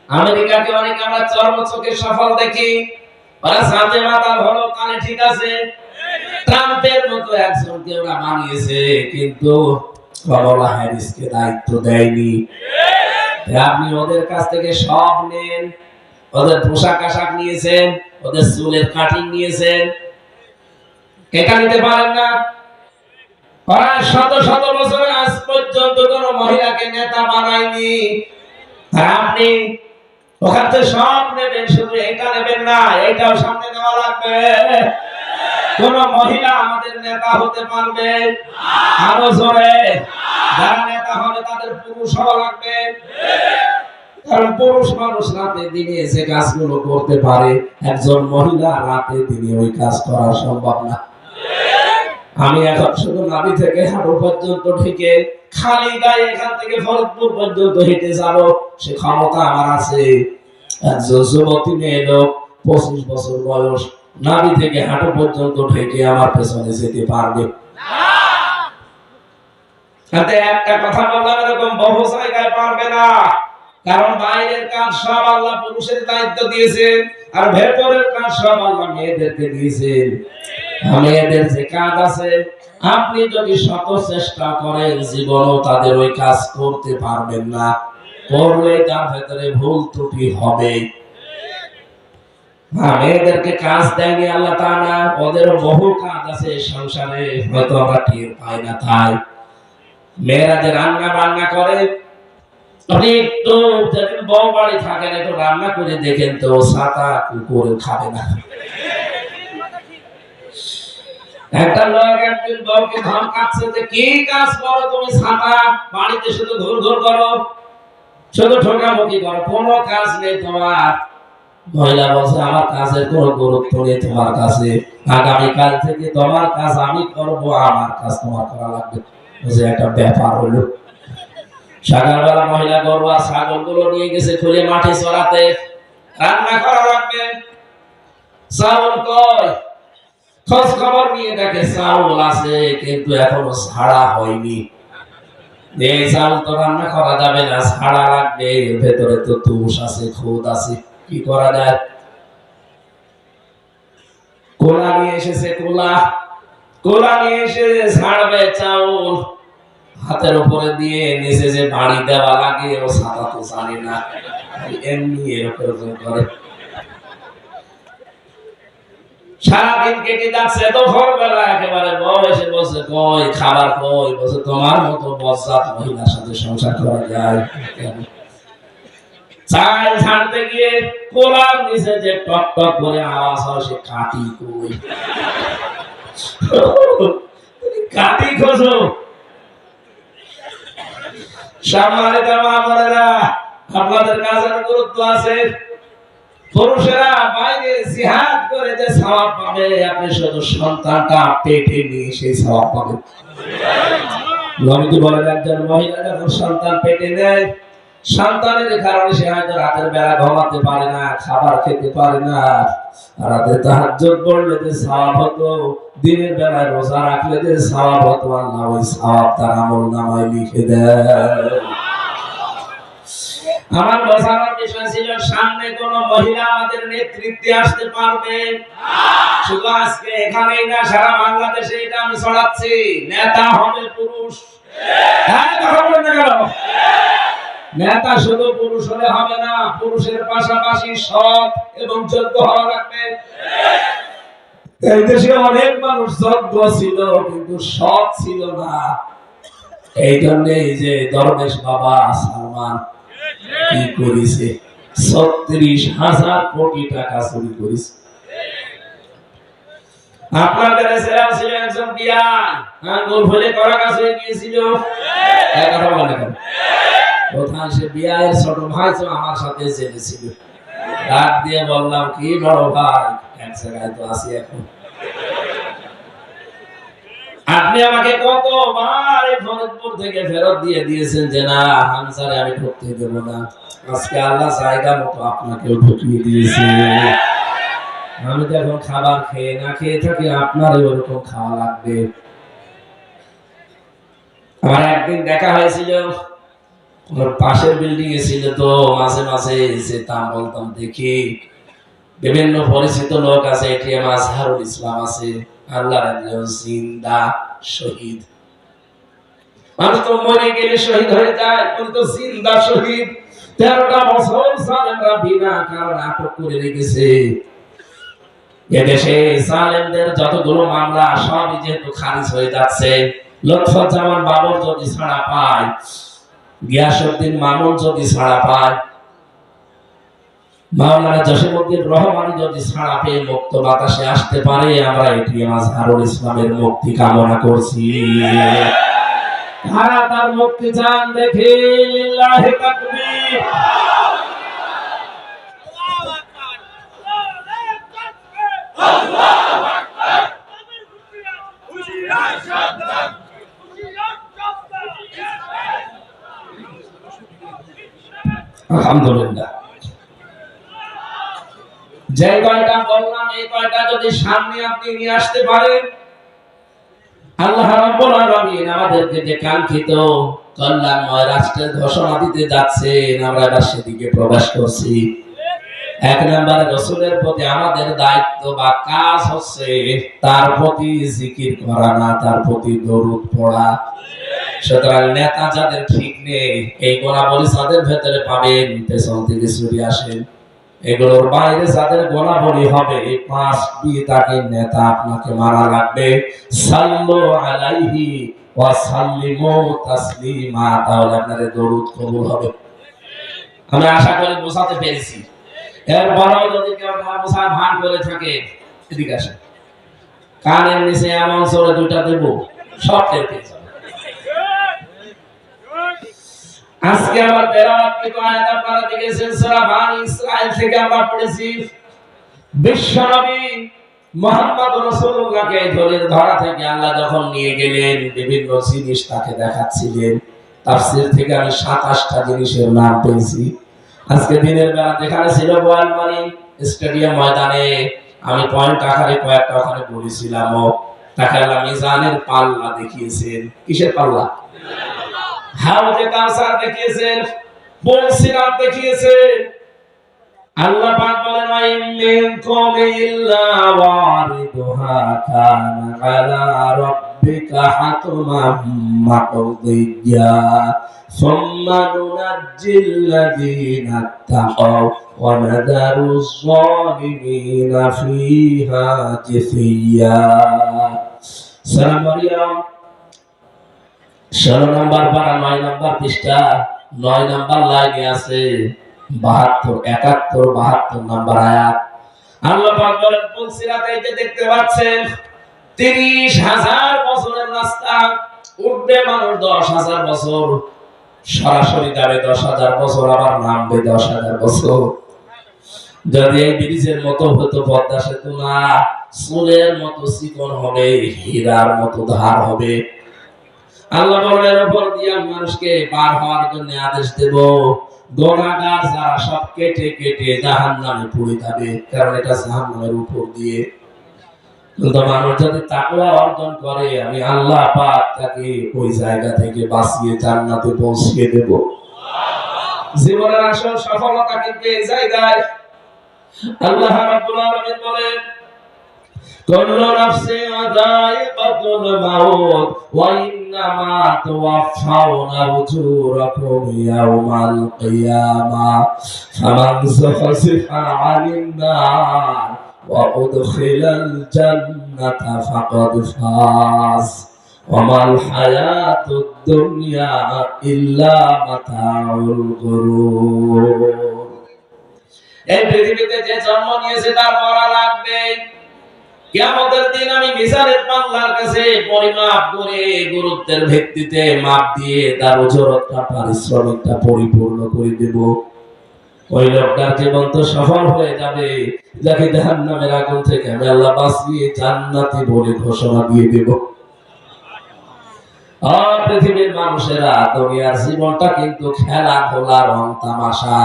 আমেরিকাকে অনেক আমরা চর্মচোখে সফল দেখি, ওরা সাথে মাথা ভালো, কানে ঠিক আছে। ট্রাম্পের মতো একজনকে ওরা বানিয়েছে, কিন্তু কমলা হ্যারিসকে দায়িত্ব দেয়নি। আপনি ওদের কাছ থেকে সব নেন, ওদের পোশাক আশাক নিয়েছেন, ওদের চুলের কাটিং নিয়েছেন, এটা নিতে পারেন না। প্রায় শত শত বছরে আজ পর্যন্ত কোন মহিলাকে নেতা বানায়নি। আর আপনি ওখান থেকে সব নেবেন, শুধু এটা নেবেন না, এটাও সামনে নেওয়া লাগবে। কোন মহিলা আমাদের নেতা হতে পারবে? আরো জোরে। যারা নেতা হবে তাদের পুরুষ হওয়া লাগবে, কারণ পুরুষ মানুষ রাতে দিনে যে কাজগুলো করতে পারে, একজন মহিলা রাতে দিনে ওই কাজ করা সম্ভব না। আমি এখন শুধু নাভি থেকে হাঁটু পর্যন্ত ঢেকে খালি গায়ে এখান থেকে ফরিদপুর পর্যন্ত হেঁটে যাব, সে ক্ষমতা আমার আছে। একজন যুবতী মেয়ে লোক 25 বছর বয়স নাভি থেকে হাঁটু পর্যন্ত ঢেকে আমার পেছনে যেতে পারবে না। একটা কথা বললাম, এরকম বহু জায়গায় পারবে না, কারণ বাইরের কাজ সব আল্লাহ পুরুষের দায়িত্ব দিয়েছেন, আর ভেতরের কাজ সব আল্লাহ মেয়েদেরকে দিয়েছেন। মেয়েদের যে কাজ আছে, আপনি যদি শত চেষ্টা করেন জীবনও তাদের ওই কাজ করতে পারবেন না। করলে তার ভেতরে ভুল ত্রুটি হবে। মেয়েদেরকে কাজ দেয়নি আল্লাহ তাআলা, ওদেরও বহু কাজ আছে সংসারে, হয়তো আমরা টের পাই না। তাই মেয়েরা যে রান্না বান্না করে, আপনি একটু যেদিন বউ বাড়ি থাকেন একটু রান্না করে দেখেন তো, ছাতা কুকুরে খাবে না। একটা লোক একদিন বউকে ধমকাচ্ছে যে কি কাজ করো তুমি, ছাতা বাড়িতে শুধু ঘুর ঘুর করো, শুধু ঠোকামুখি করো, কোনো কাজ নেই তোমার। মহিলা বলছে আমার কাজের কোনো গুরুত্ব নেই তোমার কাছে, আগামীকাল থেকে তোমার কাজ আমি করব, আমার কাজ তোমার করা লাগবে। বুঝে একটা ব্যাপার হলো। সকালবেলা মহিলা গরু আর ছাগল গুলো নিয়ে গেছে খুলে মাঠে চড়াতে, রান্না করা লাগবে। চাউল কই, খোঁজ খবর নিয়ে দেখে চাউল আছে, কিন্তু এখনো ছাড়া হয়নি। এই চাউল তো রান্না করা যাবে না, ছাড়া লাগবে, ভেতরে তো তুষ আছে, খুদ আছে, কি করা যায়? কোলা নিয়ে এসেছে, কোলা নিয়ে এসে ছাড়বে চাউল, হাতের উপরে দিয়ে নিচে যে বাড়ি দেওয়া লাগে ও ছাতা তো জানে না, এমনি এরকম করে। সারাদিন কেটে যাচ্ছে, দুপুর বেলা একেবারে বউ এসে বলছে কই খাবার কই, বলছে তোমার মতো বজ্জাত মহিলার সাথে সংসার করা যায়? চাল ছাড়তে গিয়ে কোলার নিচে যে টক টক করে আওয়াজ হয়, সে কাটি কই? কাটি খোঁজো। সম্মানিত মা বোনেরা, আপনাদের কাজের গুরুত্ব আছে। পুরুষেরা বাইরে জিহাদ করে যে সওয়াব পাবে, আপনি শুধু সন্তানটা পেটে নিয়ে সেই সওয়াব পাবেন। নবীজি বলেন একজন মহিলা যখন সন্তান পেটে নেয়, সন্তানের কারণে সে হয়তো রাতের বেলা ঘুমাতে পারে না, খাবার খেতে পারে না, রাতে তাহাজ্জুদ পড়লে যে সওয়াব হতো, দিনের বেলায় রোজা রাখলে যে সওয়াব হতো, আল্লাহ ওই সওয়াব তার আমলনামায় লিখে দেয়। আমার বোঝানোর বিষয় ছিল সামনে কোন মহিলা আমাদের নেতৃত্বে আসতে পারবে শুধু আজকে এখানেই না, সারা বাংলাদেশে এটা আমি ছড়াচ্ছি, নেতা হবে পুরুষ। হ্যাঁ, কথা বলেন না কেন? নেতা শুধু পুরুষ হলে হবে না, পুরুষের পাশাপাশি সৎ এবং যোগ্য হওয়া লাগবে। এই দেশে অনেক মানুষ যোগ্য ছিল কিন্তু সৎ ছিল না। এই জন্য এই যে দরবেশ বাবা সালমান কি করেছে, ৩৬,০০০ কোটি টাকা চুরি করেছে। আপনাদের ছেলেও ছিল একজন বিয়ান, আঙ্গুল ফুলে করা কাজ হয়ে গিয়েছিল। কথা বলে কেন? কোথায় সে বিয়ায়ের ছোট ভাই তো আমার সাথে জেলে ছিল। ডাক দিয়ে বললাম, কি বড় ভাই, এক জায়গায় তো আছি এখন। আপনি আমাকে কতবার এই ফরিদপুর থেকে ফেরত দিয়ে দিয়েছেন যে না হামসারে আমি ঢুকতে দেব না। আজকে আল্লাহ জায়গা মতো আপনাকেও ঢুকিয়ে দিয়েছে। আমি তো এখন খাবার খেয়ে না খেয়ে থাকি, আপনারও ওরকম খাওয়া লাগবে। আমার একদিন দেখা হয়েছিল, ওর পাশের বিল্ডিং এ ছিল, তো মাঝে মাঝে যেতাম, বলতাম দেখি বিভিন্ন পরিচিত লোক আছে, এটিএম আজহারুল ইসলাম আছে, আল্লাহর একজন জিন্দা শহীদ। মানুষ তো মরে গেলে শহীদ হয়ে যায়, কিন্তু জিন্দা শহীদ। 13টা বছর সালেমরা বিনা কারণে আটক করে রেখেছে। এদেশে সালেমদের যতগুলো মামলা সবই যেহেতু খারিজ হয়ে যাচ্ছে, লুৎফুজ্জামান বাবর যদি ছাড়া পায়, গিয়াসউদ্দিন মামুন যদি ছাড়া পায়, মাওলানা জসিমউদ্দিন রহমানি যদি ছাড়া পেয়ে মুক্ত বাতাসে আসতে পারে, আমরা এটিএম আজহারুল ইসলামের মুক্তি কামনা করছি। তারা তার মুক্তি চান, দেখে লিল্লাহি তাকবীর। আলহামদুলিল্লাহ। যে কয়টা বললাম এই কয়টা যদি সামনে আপনি নিয়ে আসতে পারেন, আল্লাহ রাব্বুল আলামিন আমাদেরকে যে কাঙ্ক্ষিত কল্যাণময় রাষ্ট্রের ঘোষণা দিতে যাচ্ছেন, আমরা এবার সেদিকে প্রবেশ করছি। 1 নম্বরে রাসূলের প্রতি আমাদের দায়িত্ব বা কাজ হচ্ছে তার প্রতি জিকির করা না, তার প্রতি দরুদ পড়া। সুতরাং নেতা যাদের ঠিক নেই, এই গোলাবলি যাদের ভেতরে পাবেন, পেছন থেকে ছুটে আসেন। এগুলোর বাইরে যাদের গোলাবলি হবে, 5 বিদাতের নেতা আপনাকে মারা লাগবে। সাল্লু আলাইহি ওয়া সাল্লিমু তাসলিমা, তাহলে আপনাদের দরুদ কবুল হবে। আমি আশা করি বোঝাতে পেরেছি। এরপরেও যদি কেউ না বোঝার ভান করে থাকে, এদিকে আসেন, কানের নিচে এমন সরে 2টা দেব, সব টের পেয়ে যাবে। আজকে আমার তেলাওয়াতকৃত আয়াত আপনারা দেখেছেন, সূরা বানী ইসরাঈল থেকে আমরা পড়েছি। বিশ্বনবী মুহাম্মদ রাসূলুল্লাহকে ধরা থেকে আল্লাহ যখন নিয়ে গেলেন, বিভিন্ন জিনিস তাকে দেখাচ্ছিলেন। তাফসীর থেকে আমি 27টা জিনিসের নাম পেয়েছি। আজকে দিনের বেলা যেখানে ছিল বোয়ালমারী স্টেডিয়াম ময়দানে, আমি পয়েন্ট আকারে কয়েকটা ওখানে বলেছিলাম। তাকে আল্লাহ মিজানের পাল্লা দেখিয়েছেন। কিসের পাল্লা? হাউজে কাউসার দেখিয়েছেন, বলসিরাত দেখিয়েছেন। আল্লাহ পাক বলেন, ওয়া মিনকুম ইল্লা ওয়ারিদুহা কানা আলা রাব্বিকা হাতমান মাকদিয়া সুম্মা নুনাজ্জিল্লাযীনা তাকাও ওয়া নাদারুজ যালিমিনা ফিহা জিসিয়া। সূরা মারইয়াম 16 নম্বর পারা 9 নম্বর পৃষ্ঠা 9 নম্বর লাইনে আছে 72 71 72 নম্বর আয়াত। আল্লাহ পাক বলেন, পুলসিরাতে যে দেখতে পাচ্ছেন 30,000 বছরের রাস্তা, উঠবে মানুষ 10,000 বছর, সরাসরি যাবে 10,000 বছর, আবার নামবে 10,000 বছর। যদি এই ব্রিজের মতো হতো পদ্মা সেতু না, চুলের মতো চিকন হবে, হীরার মতো ধার হবে। আল্লাহ বলেন, উপর দিয়ে মানুষকে পার হওয়ার জন্য আদেশ দেব, গুনাহগার যারা সব কেটে কেটে জাহান্নামে পড়ে যাবে, কারণ এটা জাহান্নামের উপর দিয়ে। কিন্তু মানুষ যদি তাকওয়া অর্জন করে, আমি আল্লাহ পাক তাকে ওই জায়গা থেকে বাঁচিয়ে জান্নাতে পৌঁছিয়ে দেব। জীবনের আসল সফলতা কিন্তু এই জায়গায়। আল্লাহ রাব্বুল আলামিন বলেন কুল্লু নাফসিন যায়িকাতুল মাউত ওয়া ইন্নামা তুওয়াফাউনা উজুরাকুম ইয়াওমাল কিয়ামাহ ফামান যুহজিহা 'আনিন নার ওয়া উদখিলাল জান্নাতা ফাকাদ ফাজ ওয়া মাল হায়াতুদ দুনিয়া ইল্লা মাতাউল গুরুর। এই পৃথিবীতে যে জন্ম নিয়েছে তার মরা লাগবে। কিয়ামতের দিন আমি মিজানের পাল্লার কাছে পরিমাপ করে গুরুত্বের ভিত্তিতে মাপ দিয়ে তার ওজরটা পারিশ্রমিকটা পরিপূর্ণ করে দেব। ওই লোকটার জীবন তো সফল হয়ে যাবে, যাকে জাহান্নামের আগুন থেকে আমি আল্লাহ বাঁচিয়ে জান্নাতি বলে ঘোষণা দিয়ে দেব। পৃথিবীর মানুষেরা দুনিয়ার জীবনটা কিন্তু খেলাধুলা, রং তামাশা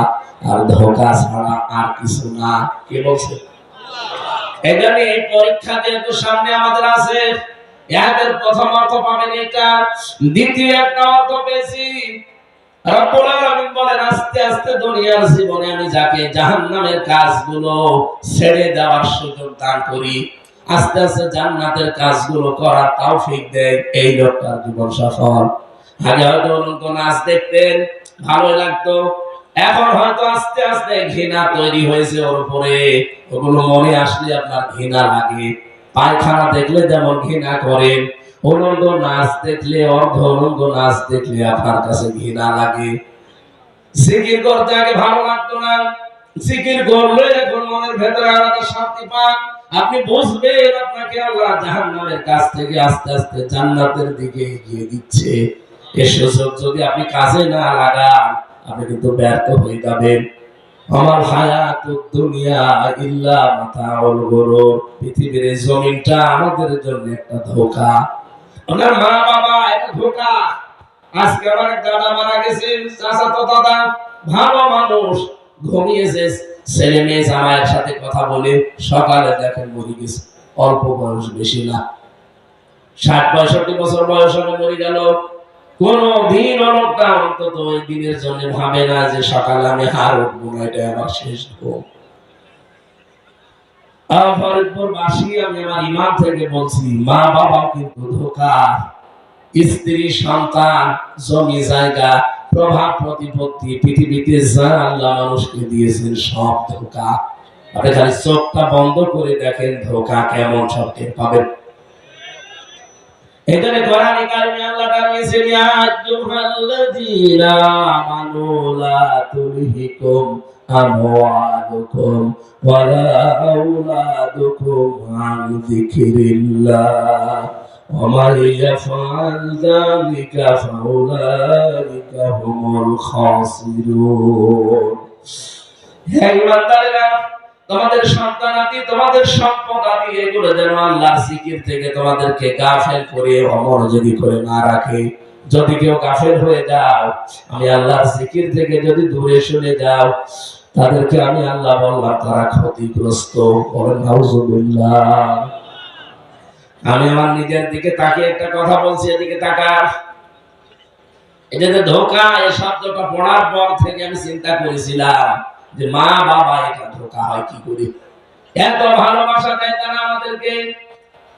আর ধোঁকা ছাড়া আর কিছু না। কে বলছে? এখানে এই পরীক্ষা যেহেতু সামনে আমাদের আছে, এর প্রথম অর্থ পাবেন এটা, দ্বিতীয় একটা অর্থ পেয়েছি। রব্বুল আলামিন বলেন আস্তে আস্তে দুনিয়ার জীবনে আমি যাকে জাহান্নামের কাজগুলো ছেড়ে দেওয়ার সুযোগ দান করি, আস্তে আস্তে জান্নাতের কাজগুলো করার তৌফিক দেয়, এই লোকটার জীবন সফল। আগে হয়তো উলঙ্গ নাচ দেখতেন, ভালো লাগতো, এখন হয়তো আস্তে আস্তে ঘৃণা তৈরি হয়েছে ওর উপরে। ওগুলো মনে আসলে আপনার ঘৃণা লাগে। পায়খানা দেখলে যেমন ঘৃণা করেন, উলঙ্গ নাচ দেখলে, অর্ধ উলঙ্গ নাচ দেখলে আপনার কাছে ঘৃণা লাগে। জিকির করতে আগে ভালো লাগতো না, জিকির করলে এখন মনের ভেতরে আলাদা শান্তি পান। আপনি বুঝবেন আপনাকে আল্লাহ জাহান্নামের কাছ থেকে আস্তে আস্তে জান্নাতের দিকে এগিয়ে দিচ্ছে। এই সুযোগ যদি আপনি কাজে না লাগান, আপনি কিন্তু ব্যর্থ হয়ে যাবেন। আমার হায়াতুদ দুনিয়া ইল্লা মাতাউল গুরুর। পৃথিবীর এই জমিনটা আমাদের জন্য একটা ধোঁকা। ওনার মা বাবা একটা ধোঁকা। আজকে আমার দাদা মারা গেছে, চাচাতো দাদা ভালো মানুষ, ঘুমিয়েছে, ছেলে মেয়ে জামাইয়ের সাথে কথা বলে সকালে দেখেন মরে গেছে। অল্প বয়স, বেশি না, 60-65 বছর বয়স হলে মরে গেল। কোন দিন লোকটা অন্তত ওই দিনের জন্য ভাবে না যে সকালে আমি হার উঠবো না, এটা আমার শেষ ঘুম। ফরিদপুরবাসী, আমি আমার ইমান থেকে বলছি, মা বাবা কিন্তু ধোঁকা। স্ত্রী, সন্তান, জমি জায়গা, প্রভাব প্রতিপত্তি, পৃথিবীতে যা আল্লাহ মানুষকে দিয়েছেন সব ধোঁকা। আপনি খালি চোখটা বন্ধ করে দেখেন ধোঁকা কেমন, সব টের পাবেন। এখানে কোরআনে কারিমে আল্লাহ জানিয়েছেন ইয়া আইয়ুহাল্লাযীনা আমানু লা তুলহিকুম আমওয়ালুকুম ওয়ালা আওলাদুকুম আন যিকরিল্লাহ ওয়া মান ইয়াফআল যালিকা ফাউলাইকা হুমুল খাসিরুন। হে ঈমানদারেরা, তোমাদের সন্তানাদি, তোমাদের সম্পদ আদি এগুলো যেন আল্লাহর জিকির থেকে তোমাদেরকে গাফেল করে, অমনোযোগী করে না রাখে। যদি কেউ গাফেল হয়ে যাও, আমি আল্লাহর জিকির থেকে যদি দূরে সরে যাও, তাদেরকে আমি আল্লাহ বললাম তারা ক্ষতিগ্রস্ত। বলেন নাউজুবিল্লাহ। আমি আমার নিজের দিকে তাকিয়ে একটা কথা বলছি, এদিকে তাকা। এটা যে ধোঁকা, এই শব্দটা পড়ার পর থেকে আমি চিন্তা করেছিলাম যে মা বাবা এটা ধোঁকা হয় কি করে। এত ভালোবাসা দেয় তারা আমাদেরকে,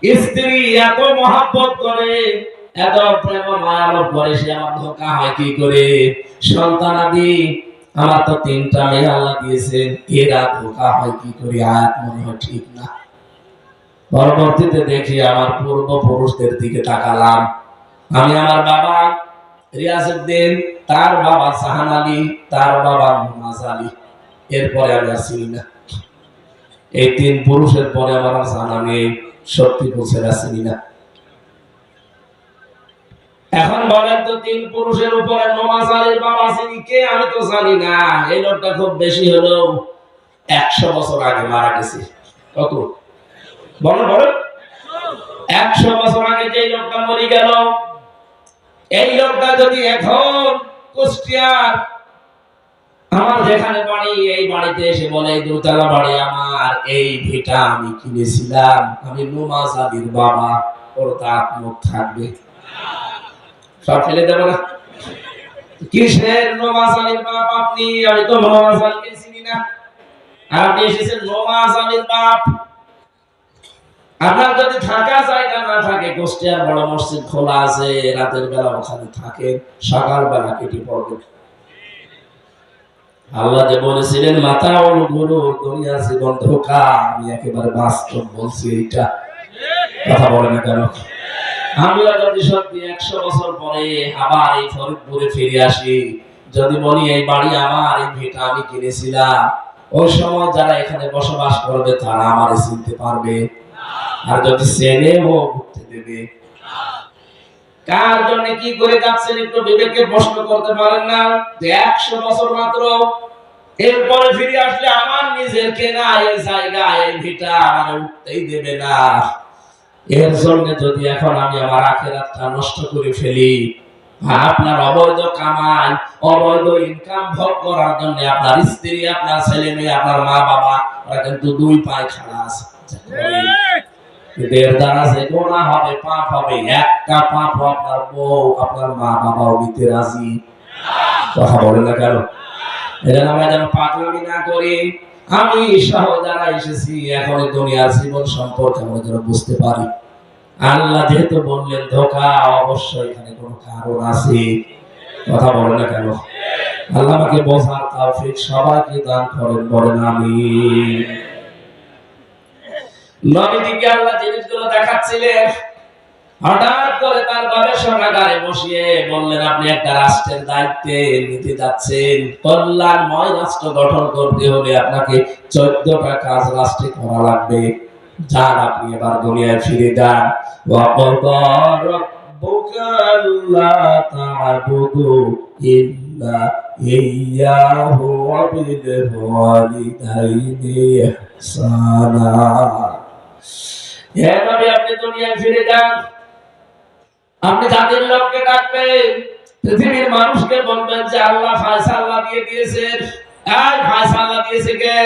স্ত্রী এত মহব্বত করে, এত প্রেম মায়া করে, সে আমার ধোঁকা হয় কি করে। সন্তানাদি, আমার তো 3টা মেয়ে আল্লাহ দিয়েছেন, এরা ধোঁকা হয় কি করে। আয়াত মনে হয় ঠিক না। পরবর্তীতে দেখি আমার পূর্বপুরুষদের দিকে তাকালাম। আমি আমার বাবা রিয়াজউদ্দিন, তার বাবা জাহান আলী, তার বাবা মুনাজ আলী, এরপরে আমি আর চিনি না। এই 3 পুরুষের পরে আমার আর জানা নেই, সত্যি বলছে চিনি না। এখন বলেন তো 3 পুরুষের উপরে মুনাজ আলীর বাবা চিনি কে? আমি তো জানি না। এই লোকটা খুব বেশি হলো 100 বছর আগে মারা গেছে। কত? বলেন বলেন। 100 বছর আগে যে লোকটা মরে গেল, এই লোকটা যদি এখন কুষ্টিয়ার আমার যেখানে বাড়ি, এই বাড়িতে এসে বলে 2 তলা বাড়ি আমার, এই ভিটা আমি কিনেছিলাম, আমি মুনাজ আলীর বাবা, ওর দাঁত মুখ থাকবে? সব ফেলে দেবো না? কিসের নওয়াজ আলীর বাপ আপনি? আমি তো নওয়াজ আলীকে চিনি না। আপনি এসেছেন নওয়াজ আলীর বাপ। আপনার যদি থাকা জায়গা না থাকে, কুষ্টিয়ার বড় মসজিদ খোলা আছে, রাতের বেলা ওখানে থাকে, সকাল বেলা কেটে পড়বে। আল্লাহ যে বলেছিলেন মাতাউল গুরুর দুনিয়ার জীবন ধোঁকা, আমি একেবারে বাস্তব বলছি। এইটা কথা বলে না কেন? আমরা যদি সত্যি 100 বছর পরে আবার এই ফরিদপুরে ফিরে আসি, যদি বলি এই বাড়ি আমার, এই ভিটা আমি কিনেছিলাম, ওই সময় যারা এখানে বসবাস করবে তারা আমারে চিনতে পারবে? আর যদি চেনেও উঠতে দেবে? কার জন্য কি করে যাচ্ছেন একটু বিবেককে প্রশ্ন করতে পারেন না? যে 100 বছর মাত্র, এরপরে ফিরে আসলে আমার নিজের কেনা এই জায়গা, এই ভিটা আমার উঠতেই দেবে না। এর জন্য যদি এখন আমি আমার আখিরাতটা নষ্ট করে ফেলি, আপনার অবৈধ কামাই, অবৈধ ইনকাম ভোগ করার জন্য আপনার স্ত্রী, আপনার ছেলে মেয়ে, আপনার মা বাবা, ওরা কিন্তু দুই পায়ে খাড়া আছে। এর দ্বারা যে গুনাহ হবে, পাপ হবে, একটা পাপ আপনার বউ, আপনার মা বাবাও নিতে রাজি। কথা বলেন না কেন? এটা আমরা যেন পাগলামি না করি। আমি সহ যারা এসেছি এখন দুনিয়ার জীবন সম্পর্কে আমরা যেন বুঝতে পারি। আল্লাহ যেহেতু বললেন ধোঁকা, অবশ্যই এখানে কোনো কারণ আছে। কথা বলে না কেন? আল্লাহ আমাকে বোঝার তৌফিক সবাইকে দান করেন, বলেন আমিন। নবীজিকে আল্লাহ জিনিসগুলো দেখাচ্ছিলেন, হঠাৎ করে তার গবেষণাগারে বসিয়ে বললেন আপনি একটা রাষ্ট্রের দায়িত্বে নিতে যাচ্ছেন। কল্যাণময় রাষ্ট্র গঠন করতে হলে আপনাকে 14টা কাজ রাষ্ট্রে করা লাগবে। যান আপনি এবার দুনিয়ায় ফিরে যান। ওয়াকাদা রাব্বুকা আল্লা তা'বুদু ইল্লা ইয়্যাহু ওয়া বিল ওয়ালিদাইনি ইহসানা। হে নবী, আপনি দুনিয়ায় ফিরে যান। আপনি জাতির লোককে ডাকবেন, পৃথিবীর মানুষকে বলবেন যে আল্লাহ ফয়সালা দিয়ে দিয়েছেন। এই ফয়সালা দিয়েছে কে?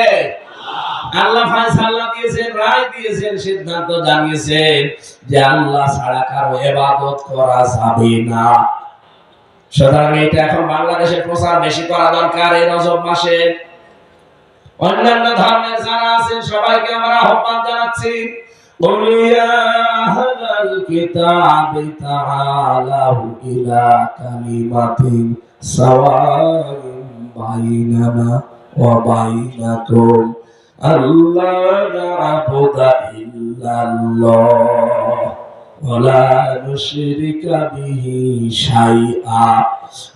আল্লাহ ফয়সালা দিয়েছেন, রায় দিয়েছেন, সিদ্ধান্ত জানিয়েছেন যে আল্লাহ ছাড়া কারো ইবাদত করা যাবে না। সুতরাং এটা এখন বাংলাদেশে প্রচার বেশি করা দরকার। এই রজব মাসে অন্যান্য ধর্মের যারা আছেন সবাইকে আমরা আহ্বান জানাচ্ছি, قل يا أهل الكتاب تعالوا إلى كلمة سواء بيننا وبينكم ألا نعبد إلا الله ولا نشرك به شيئا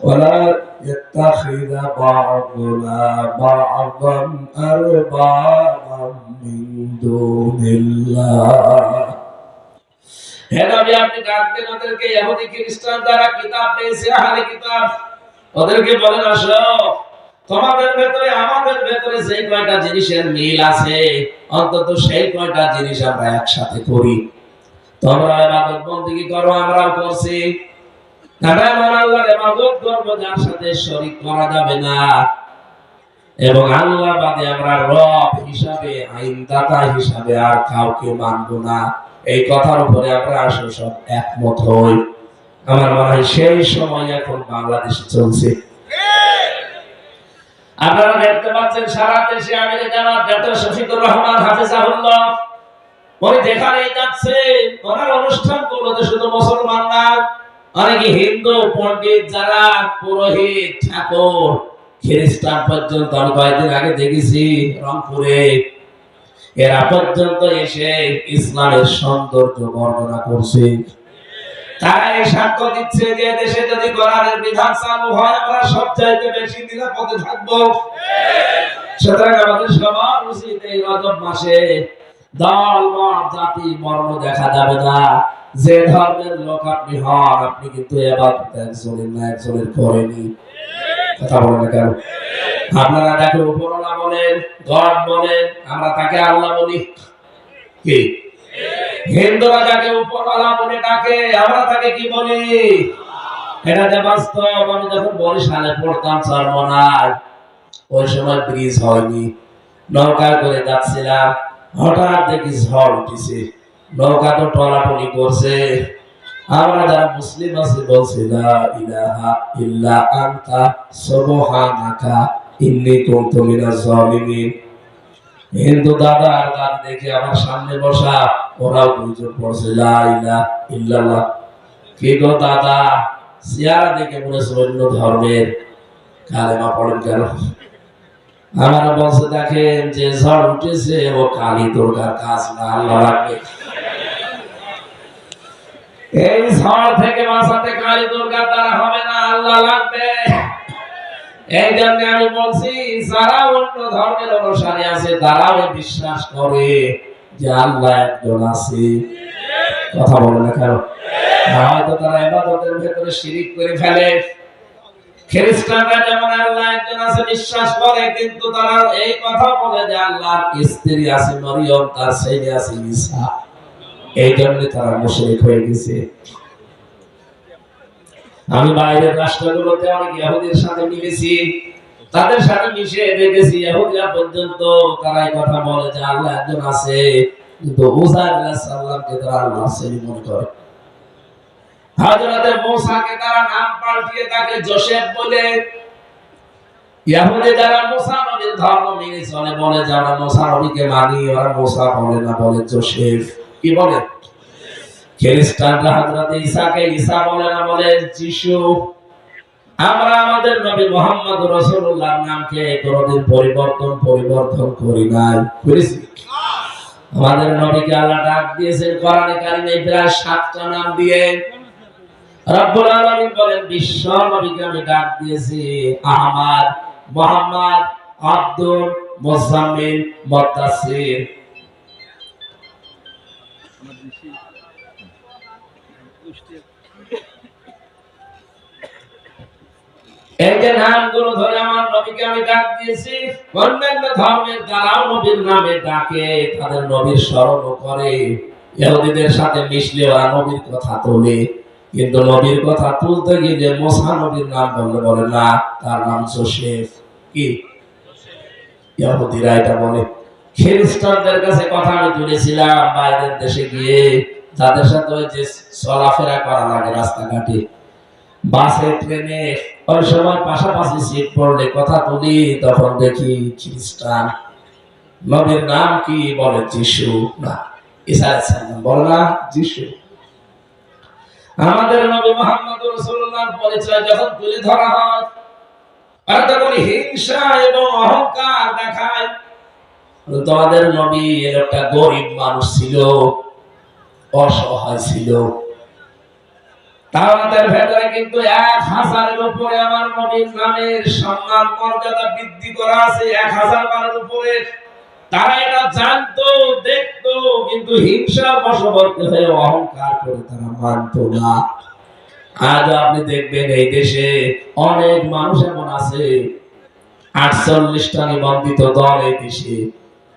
ولا يتخذ بعضنا بعضا أربابا من دون الله। হে নবী, আপনি ডাকতেন ওদেরকে, ইহুদি খ্রিস্টান যারা কিতাব পেয়েছে, আহলে কিতাব, ওদেরকে বলেন আসো, তোমাদের ভেতরে আমাদের ভেতরে যে কয়টা জিনিসের মিল আছে, অন্তত সেই কয়টা জিনিস আমরা একসাথে করি। তোমরা ইবাদত বন্দেগী করো, আমরাও করছি। আমরা আল্লাহর ইবাদত করব যার সাথে শরীক করা যাবে না, এবং আল্লাহ বাদে আমরা রব হিসাবে, আইনদাতা হিসাবে আর কাউকে মানব না। এই কথার উপরে আমরা আসলে সব একমত হই। আমার মনে হয় সেই সময় এখন বাংলাদেশে চলছে। আপনারা দেখতে পাচ্ছেন সারা দেশে আমেরিকার ডক্টর শফিকুর রহমান হাফেজাহুল্লাহ, উনি যেখানেই যাচ্ছেন ওনার অনুষ্ঠানগুলোতে শুধু মুসলমান না, অনেকে হিন্দু পণ্ডিত যারা পুরোহিত, ঠাকুর, খ্রিস্টান পর্যন্ত, আমি কয়েকদিন আগে দেখেছি রংপুরে, এরা পর্যন্ত এসে ইসলামের সৌন্দর্য বর্ণনা করছে। তারা এই সাক্ষ্য দিচ্ছে যে দেশে যদি কোরআনের বিধান চালু হয় আমরা সবচাইতে বেশি নিরাপদে থাকবো। সুতরাং আমাদের সবার উচিত এই রজব মাসে দল, মত, জাতি, বর্ণ দেখা যাবে না। যে ধর্মের লোক আপনি হন, আপনি কিন্তু ইবাদত একজনের না একজনের করেনি। কথা বলেন না কেন? আপনারা তাকে উপরওয়ালা বলেন, গড বলেন, আমরা তাকে আল্লাহ বলি। কি হিন্দুরা যাকে উপরওয়ালা বলে ডাকে, আমরা তাকে কি বলি? এটা যে বাস্তব। আমি যখন বরিশালে পড়তাম চরমনায়, ওই সময় ব্রিজ হয়নি, নৌকা করে যাচ্ছিলাম, হঠাৎ দেখি ঝড় উঠেছে, নৌকা তো টলাটলি করছে। আমরা যারা মুসলিম আছি বলছি লা ইলাহা ইল্লা আনতা সুবহানাকা ইন্নী কুনতু মিনাজ জালিমিন। হিন্দু দাদা আর দাদি দেখে আমার সামনে বসা, ওরাও দুইজন পড়ছে লা ইলাহা ইল্লাল্লাহ। কি গো দাদা, চেহারা দেখে মনে হচ্ছে অন্য ধর্মের, কালেমা পড়েন কেন? আমার বলছে দেখেন যে ঝড় উঠেছে ও কালী দুর্গার কাজ না, আল্লাহ রাখবে। এই ঝড় থেকে বাঁচাতে কালী দুর্গার দ্বারা হবে না, আল্লাহ লাগবে। এই জন্য আমি বলছি যারা অন্য ধর্মের অনুসারী আছে তারাও বিশ্বাস করে যে আল্লাহ একজন আছে। কথা বলে না কেন? হয়তো তারা ইবাদতের ভেতরে শিরিক করে ফেলে। খ্রিস্টানরা যেমন আল্লাহ একজন আছে বিশ্বাস করে, কিন্তু তারা এই কথা বলে যে আল্লাহর স্ত্রী আছে মরিয়ম, তার ছেলে আছে ঈসা। এই জন্য তারা মুশরিক হয়ে গেছে। আমি বাইরের রাষ্ট্রগুলোতে অনেক ইহুদির সাথে মিলেছি, তাদের সাথে মিশে দেখেছি ইহুদিরা পর্যন্ত তারা এই কথা বলে যে আল্লাহ একজন আছে, কিন্তু উযাইর আলাইহিস সালামকে তারা আল্লাহর ছেলে মনে করে। হযরত মুসাকে তারা নাম পাল্টিয়ে তাকে যোসেফ বলে। ইহুদি যারা মুসা নবীর ধর্ম মেনে চলে বলে যারা মুসা নবীকে মানি, ওরা মুসা বলে না, বলে যোসেফ। কি বলে? খ্রিস্টানরা হযরত ঈসাকে ঈসা বলে না, বলে যিশু। আমরা আমাদের নবী মুহাম্মদ রাসূলুল্লাহর নামকে কোনদিন পরিবর্তন করি নাই, করেছি? আমাদের নবীকে আল্লাহ ডাক দিয়েছেন কোরআনে কারিমে প্রায় 7টা নাম দিয়ে। রব্বুল আলামিন বলেন বিশ্ব নবীকে আমি ডাক দিয়েছি আহমদ, মুহাম্মদ, আব্দুল, মুজাম্মিল, মুদ্দাসসির। এই যে নামগুলো ধরে আমার নবীকে আমি ডাক দিয়েছি। অন্যান্য ধর্মের যারাও নবীর নামে ডাকে, তাদের নবীর স্মরণ করে। ইহুদিদের সাথে মিশলে ওরা নবীর কথা তোলে, কিন্তু নবীর কথা তুলতে গিয়ে মুসা নবীর নাম বলে না, তার নাম যোসেফ। কি ইহুদিরা এটা বলে। খ্রিস্টানদের কাছে কথা আমি তুলেছিলাম বাইরের দেশে গিয়ে, যাদের সাথে ওই যে চলাফেরা করা লাগে রাস্তাঘাটে, বাসে ট্রেনে, ওই সময় পাশাপাশি সিট পড়লে কথা তুলি, তখন দেখি খ্রিস্টান। নবীর নাম কি বলে? যিশু না ঈসা আলাইহিস সালাম, বলে না যিশু। আমাদের নবী মুহাম্মদ রাসূলুল্লাহর পরিচয় যখন তুলে ধরা হয়, আর তখন হিংসা এবং অহংকার দেখায়। তোমাদের নবী একটা গরিব মানুষ ছিল, অসহায় ছিল, তাদের ভেতরে কিন্তু 1000-এর উপরে আমার নবীর নামের সম্মান মর্যাদা বৃদ্ধি করা আছে, 1000 বারের উপরে। তারা এটা জানতো, দেখতো, কিন্তু হিংসার বশবর্তী হয়ে অহংকার করে তারা মানতো না। আজ আপনি দেখবেন এই দেশে অনেক মানুষ এমন আছে, 48টা নিবন্ধিত দল এই দেশে,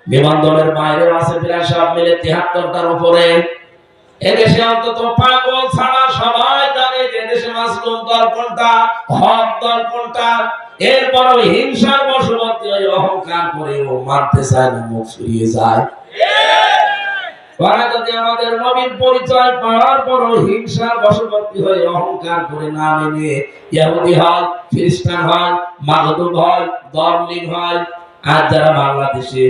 নিবন্ধনের বাইরেও আছে প্রায় সব মিলে 73টার উপরে। এদেশে অন্তত পাগল ছাড়া সবাই জানে যে এদেশে মাসলুম দল কোনটা, হক দল কোনটা। এরপরও হিংসার বশবর্তী হয়ে অহংকার করে ও মানতে চায় না, মুখ ফিরিয়ে যায়। ওরা যদি আমাদের নবীর পরিচয় পাওয়ার পরও হিংসার বশবর্তী হয়ে অহংকার করে না মেনে ইহুদি হয়, খ্রিস্টান হয়, মাগদুব হয়, দরলিন হয়, আর যারা বাংলাদেশে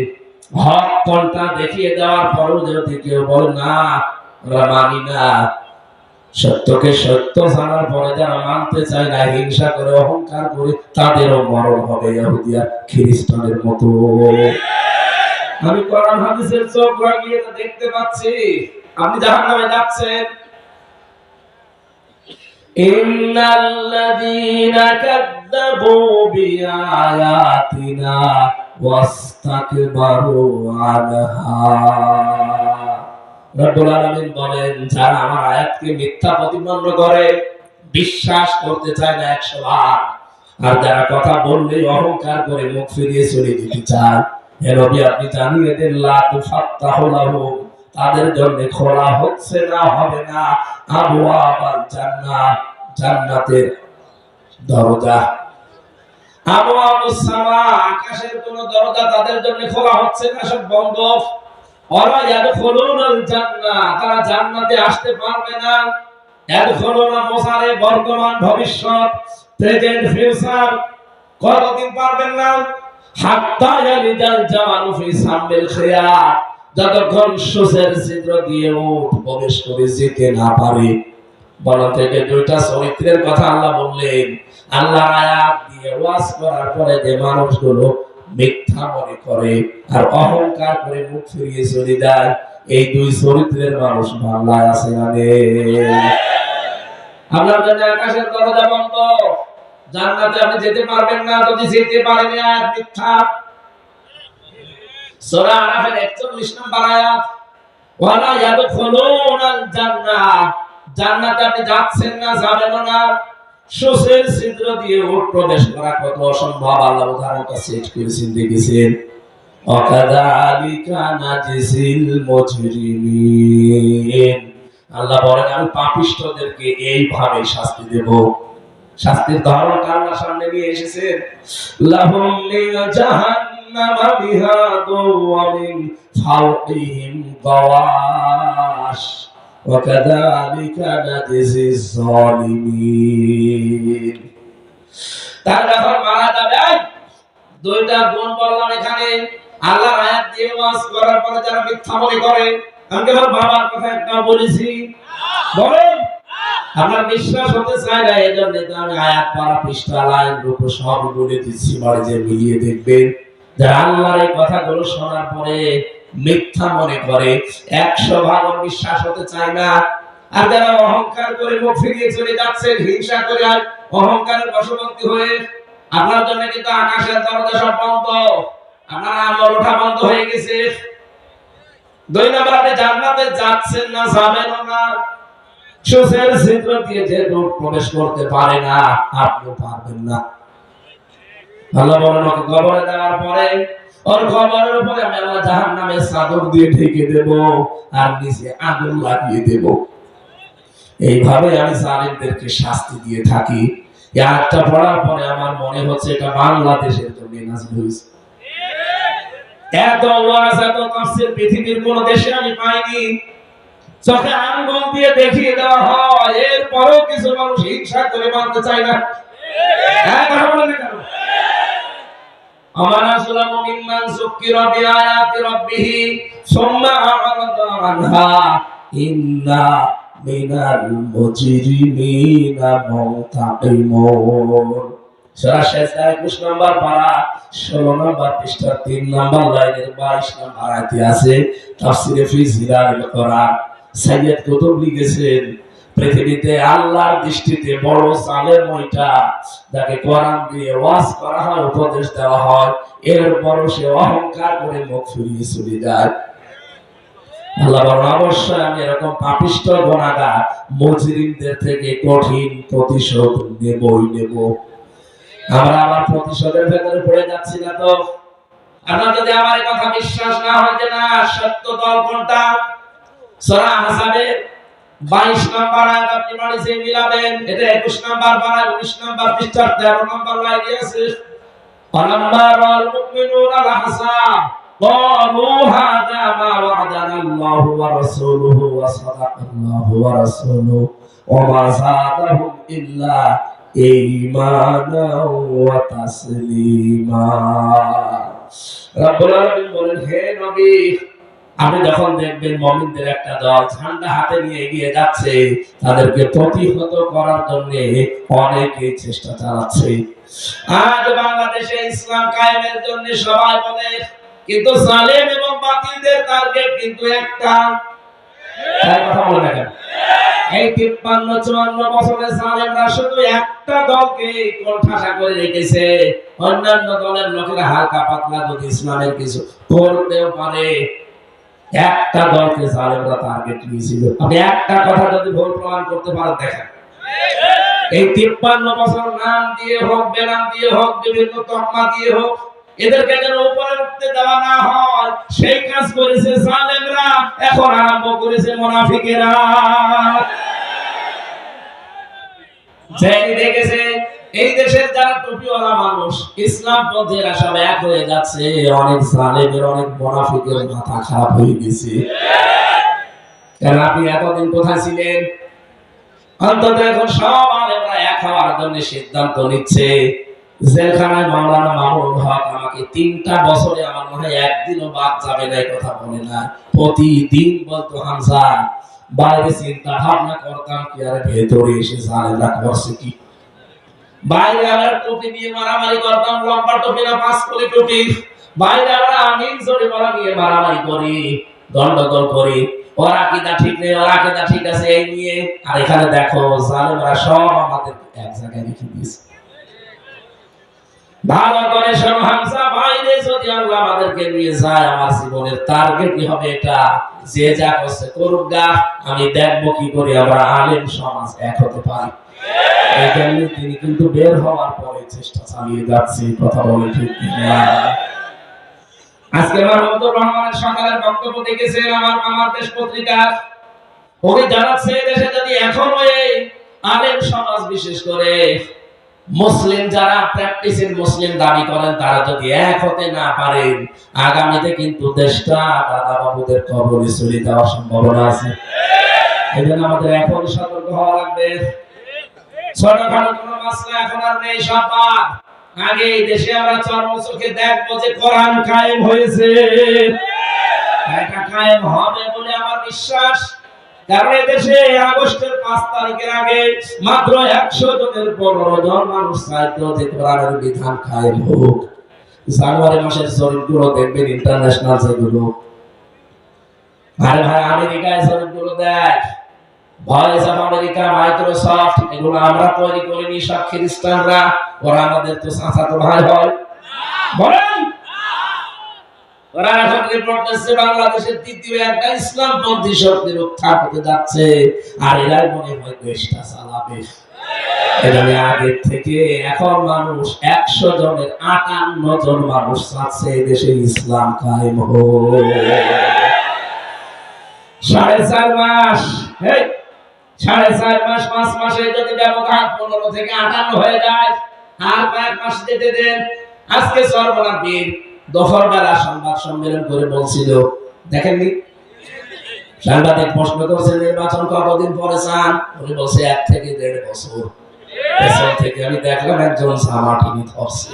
হক কোনটা দেখিয়ে দেওয়ার পরও যদি কেউ বলে না আমরা মানি না, সত্যকে সত্য জানার পরে যারা মানতে চায় না, হিংসা করে অহংকার করে, তাদেরও মরণ হবে ইহুদি আর খ্রিস্টানের মতো। আমি কোরআন হাদিসের চোখ লাগিয়ে এটা দেখতে পাচ্ছি। আপনি জাহান্নামে যাচ্ছেন। ইন্নাল্লাযীনা কাযযাবু বিআয়াতিনা ওয়াস্তাকবারু আনহা। রব্বুল আলামিন বলেন যারা আমার আয়াতকে মিথ্যা প্রতিপন্ন করে, বিশ্বাস করতে চায় না 100 বার, আর যারা কথা বললে অহংকার করে মুখ ফিরিয়ে চলে যেতে চায়, হে নবী আপনি জানিয়ে দেন লা তুফাত্তাহু লাহুম, তাদের জন্য খোলা হচ্ছে না, হবে না আবওয়াবাল জান্নাহ, জান্নাতের দরজা। আবওয়াবুস সামা, আকাশের কোন দরজা তাদের জন্য খোলা হচ্ছে না, সব বন্ধ। ওরা ইয়াদখুলুনাল জান্নাহ, তারা জান্নাতে আসতে পারবে না। এডখুলুনা মুসারে বর্তমান ভবিষ্যৎ প্রেজেন্ট ফিউচার কতদিন পারবেন না হাত্তা ইয়ালিজাল জামালু ফি সামবিল খিয়াত যতক্ষণ সুসের ছিদ্র দিয়ে উট প্রবেশ করে যেতে না পারে। বলা থেকে দুইটা চরিত্রের কথা আল্লাহ বললেন। আল্লাহ আয়াত দিয়ে ওয়াজ করার পরে যে মানুষগুলো মিথ্যা মনে করে আর অহংকার করে মুখ ফিরিয়ে চলে যায়, এই দুই চরিত্রের মানুষ বাংলায় আছে না নেই? আপনার জন্য আকাশের দরজা বন্ধ, জান্নাতে আপনি যেতে পারবেন না যদি যেতে পারেন। আয়াত মিথ্যা। সূরা আরাফের 41 নম্বর আয়াত, ওয়ালা ইয়াদখুলুনাল জান্নাহ, জান্নাতে আপনি যাচ্ছেন না, যাবেন না। সুসের ছিদ্র দিয়ে উট প্রবেশ করা কত অসম্ভব আল্লাহ উদাহরণটা সেট করেছেন, দেখেছেন। ওয়াকাযালিকা নাজিসিল মুজরিমিন, আল্লাহ বলেন আমি পাপিষ্ঠদেরকে এইভাবে শাস্তি দেব। শাস্তির ধরনটা আল্লাহর সামনে নিয়ে এসেছেন। লাহুম মিন জাহান্নামা মিহাদু ওয়া মিন ফাওকিহিম গাওয়াশ ওয়াকাযালিকা নাজিসিজ যালিমিন। তারা যখন মারা যাবে, দুইটা গুণ বললাম এখানে। আল্লাহর আয়াত দিয়ে ওয়াজ করার পরে যারা মিথ্যা মনে করে, আমি আমার বাবার কথা একটা বলেছি, বলেন আপনার বিশ্বাস হতে চায় না, এজন্য তো আমি আয়াত পারা পৃষ্ঠা লাইন রূপ সব বলে দিচ্ছি, বাড়ি যে মিলিয়ে দেখবেন। যারা আল্লাহর এই কথাগুলো শোনার পরে মিথ্যা মনে করে, 100% বিশ্বাস হতে চায় না, আর যারা অহংকার করে মুখ ফিরিয়ে চলে যাচ্ছে, হিংসা করে আর অহংকারের বশবর্তী হয়ে, আপনার জন্য কিন্তু আকাশের দরজা সব বন্ধ, আপনার আমল ওঠা বন্ধ হয়ে গেছে। দুই নম্বর, আপনি জান্নাতে যাচ্ছেন না, যাবেন না। সুসের ছিদ্র দিয়ে যে লোক প্রবেশ করতে পারে না, আপনি পারবেন না। আল্লাহ বলেন ওকে কবরে দেওয়ার পরে ওর কবরের উপরে আমি আল্লাহ জাহান্নামের চাদর দিয়ে ঢেকে দেব আর নিচে আগুন লাগিয়ে দেব। এইভাবে আমি জালিমদেরকে শাস্তি দিয়ে থাকি। এই আয়াতটা পড়ার পরে আমার মনে হচ্ছে এটা বাংলাদেশের জন্য নাযিল হয়েছে। এত ওয়াজ এত তাফসীর পৃথিবীর কোন দেশে আমি পাইনি। চোখে আঙ্গুল দিয়ে দেখিয়ে দেওয়া হয়, এরপরও কিছু মানুষ হিংসা করে মানতে চায় না। কথা বলেন না কেন? আমার আসলামু মিম্মান যুক্কিরা বিআয়াতি রাব্বিহি সুম্মা আ'রাদা আনহা ইন্না মিনাল মুজরিমিনা মুনতাকিমুন। সূরা শাজদা 21 নম্বর পারা 16 নম্বর পৃষ্ঠা 3 নম্বর লাইনের 22 নম্বর আয়াতে আছে। তাফসীরে ফি জিলালিল কোরআন সাইয়্যিদ কুতুব লিখেছেন, পৃথিবীতে আল্লাহর দৃষ্টিতে বড় জালেম ওইটা যাকে কোরআন দিয়ে ওয়াজ করা হয়, উপদেশ দেওয়া হয়, এরপরও সে অহংকার করে মুখ ফিরিয়ে চলে যায়। আল্লাহ বলেন অবশ্যই আমি এরকম পাপিষ্ঠ গুনাহগার মুজরিমদের থেকে কঠিন প্রতিশোধ নেবই নেব। আমরা আবার প্রতিশোধের ভেতরে পড়ে যাচ্ছি না তো? আপনার যদি আমার এই কথা বিশ্বাস না হয় যে না সত্য দল কোনটা, সূরা আহজাবের 22 নম্বর আয়াত আপনি বাড়িতে মিলাবেন, এটা 21 নম্বর পারা 19 নম্বর পৃষ্ঠা 13 নম্বর লাইনে আছে। ফালাম্মা রাল মুমিনুনা আল-আহজাব ক্বালু হাযা মা ওয়া'দানা আল্লাহু ওয়া রাসূলুহু ওয়া সাদাকাল্লাহু ওয়া রাসূলুহু ওয়া মা যাদাহুম ইল্লা ঈমানা ওয়া তাসলিমা। রব্বুল আলামিন বলেন, হে নবী, আপনি যখন দেখবেন মুমিনদের একটা দল ঝান্ডা হাতে নিয়ে এগিয়ে যাচ্ছে, তাদেরকে প্রতিহত করার জন্য অনেকে চেষ্টা চালাচ্ছে। আজ বাংলাদেশে ইসলাম কায়েমের জন্য সবাই বলে, কিন্তু জালেম এবং বাতিলদের টার্গেট কিন্তু একটা। তাই কথা বলে দেখেন, এই 53-54 বছরের জালেমরা শুধু একটা দলকে কোণঠাসা করে রেখেছে। অন্যান্য দলের লোকেরা হালকা পাতলা যদি ইসলামের কিছু করতেও পারে, একটা দলকে জালেমরা টার্গেট নিয়েছিল। আপনি একটা কথা যদি ভুল প্রমাণ করতে পারেন দেখেন, এই 53 বছর নাম দিয়ে হোক, বেনাম দিয়ে হোক, বিভিন্ন তকমা দিয়ে হোক, এদেরকে যেন উপরে উঠতে দেওয়া না হয়, সেই কাজ করেছে জালেমরা। এখন আরম্ভ করেছে মুনাফিকেরা। যেই দেখেছে এই দেশের যারা টুপিওয়ালা মানুষ, ইসলাম পন্থীরা সব এক হয়ে যাচ্ছে, অনেক জালেমের অনেক মুনাফিকের মাথা খারাপ হয়ে গেছে। কারণ আপনি এতদিন কোথায় ছিলেন? অন্তত এখন সব আলেমরা এক হওয়ার জন্য সিদ্ধান্ত নিচ্ছে। জেলখানায় মাওলানা মামুনুল হক আমাকে 3টা বছরে আমার মনে হয় একদিনও বাদ যাবে না, কথা বলে না। প্রতিদিন বলতো, হামজা বাইরে চিন্তা ভাবনা করতাম কি, আর ভেতরে এসে জানেলা করছে কি। বাইরে আমরা টুপি নিয়ে মারামারি করতাম, লম্বা টুপি না 5 কোটি টুপি। বাইরে আমরা আমিন জোরে বলা নিয়ে মারামারি করি, গন্ডগোল করি, ওর আকীদা ঠিক নেই, ওর আকীদা ঠিক আছে এই নিয়ে। আর এখানে দেখো জালেমরা সব আমাদের এক জায়গায় রেখে দিয়েছে। ভালো করে শোনো হামজা, বাইরে যদি আল্লাহ আমাদেরকে নিয়ে যায়, আমার জীবনের টার্গেট কি হবে এটা, যে যা করছে করুক গা, আমি দেখবো কি করে আমরা আলেম সমাজ এক হতে পারি। এই জন্য তিনি কিন্তু বের হওয়ার পরে চেষ্টা চালিয়ে যাচ্ছে, কথা বলে ঠিক না। আজকে মাহমুদুর রহমানের সকালের বক্তব্য দেখেছেন আমার দেশ পত্রিকা। উনি জানাচ্ছে দেশে যদি এখন এই আলেম সমাজ, বিশেষ করে মুসলিম যারা প্র্যাকটিসিং মুসলিম দাবি করেন, তারা যদি এক হতে না পারেন, আগামীতে কিন্তু দেশটা দাদা বাবুদের কবলে চলে যাওয়ার সম্ভাবনা আছে। এই জন্য আমাদের এখন সতর্ক হওয়া লাগবে। ছোটখাটো কোনো মাসলা এখন আর নেই, সব বাদ। আগে এই দেশে আমরা চর্মচোখে দেখবো যে কোরআন কায়েম হয়েছে, এটা কায়েম হবে বলে আমার বিশ্বাস। কারণ এই দেশে আগস্টের 5 তারিখের আগে মাত্র 100 জনের 15 জন মানুষ চাইতো যে কোরআনের বিধান কায়েম হোক। জানুয়ারি মাসের জরিপগুলো দেখবেন, ইন্টারন্যাশনাল যেগুলো, আরে ভাই আমেরিকায় জরিপগুলো দেয়, ভয়েস অফ আমেরিকা, মাইক্রোসফট, এগুলো আমরা তৈরি করিনি, সব খ্রিস্টানরা। ওরা আমাদের তো চাচাতো ভাই হয়, বলেন। ওরা এখন রিপোর্ট দিচ্ছে বাংলাদেশের তৃতীয় একটা ইসলামপন্থী শক্তির উত্থান হতে যাচ্ছে, আর এরাই মনে হয় দেশটা চালাবে। এখানে আগে থেকে এখন মানুষ 100 জনের 58 জন মানুষ চাচ্ছে দেশে ইসলাম কায়েম হোক। 4.5 মাস, 4.5 মাস 5 মাসে যদি ব্যবধান 15 থেকে 58 হয়ে যায়, আর কয়েক মাস যেতে দেন। আজকে সর্বনাথীর দফরবেলা সংবাদ সম্মেলন করে বলছিল, দেখেননি? সাংবাদিক প্রশ্ন করছে নির্বাচন কতদিন পরে চান? উনি বলছে 1 থেকে 1.5 বছর। পেছন থেকে আমি দেখলাম একজন জামা টিনি ধরছে,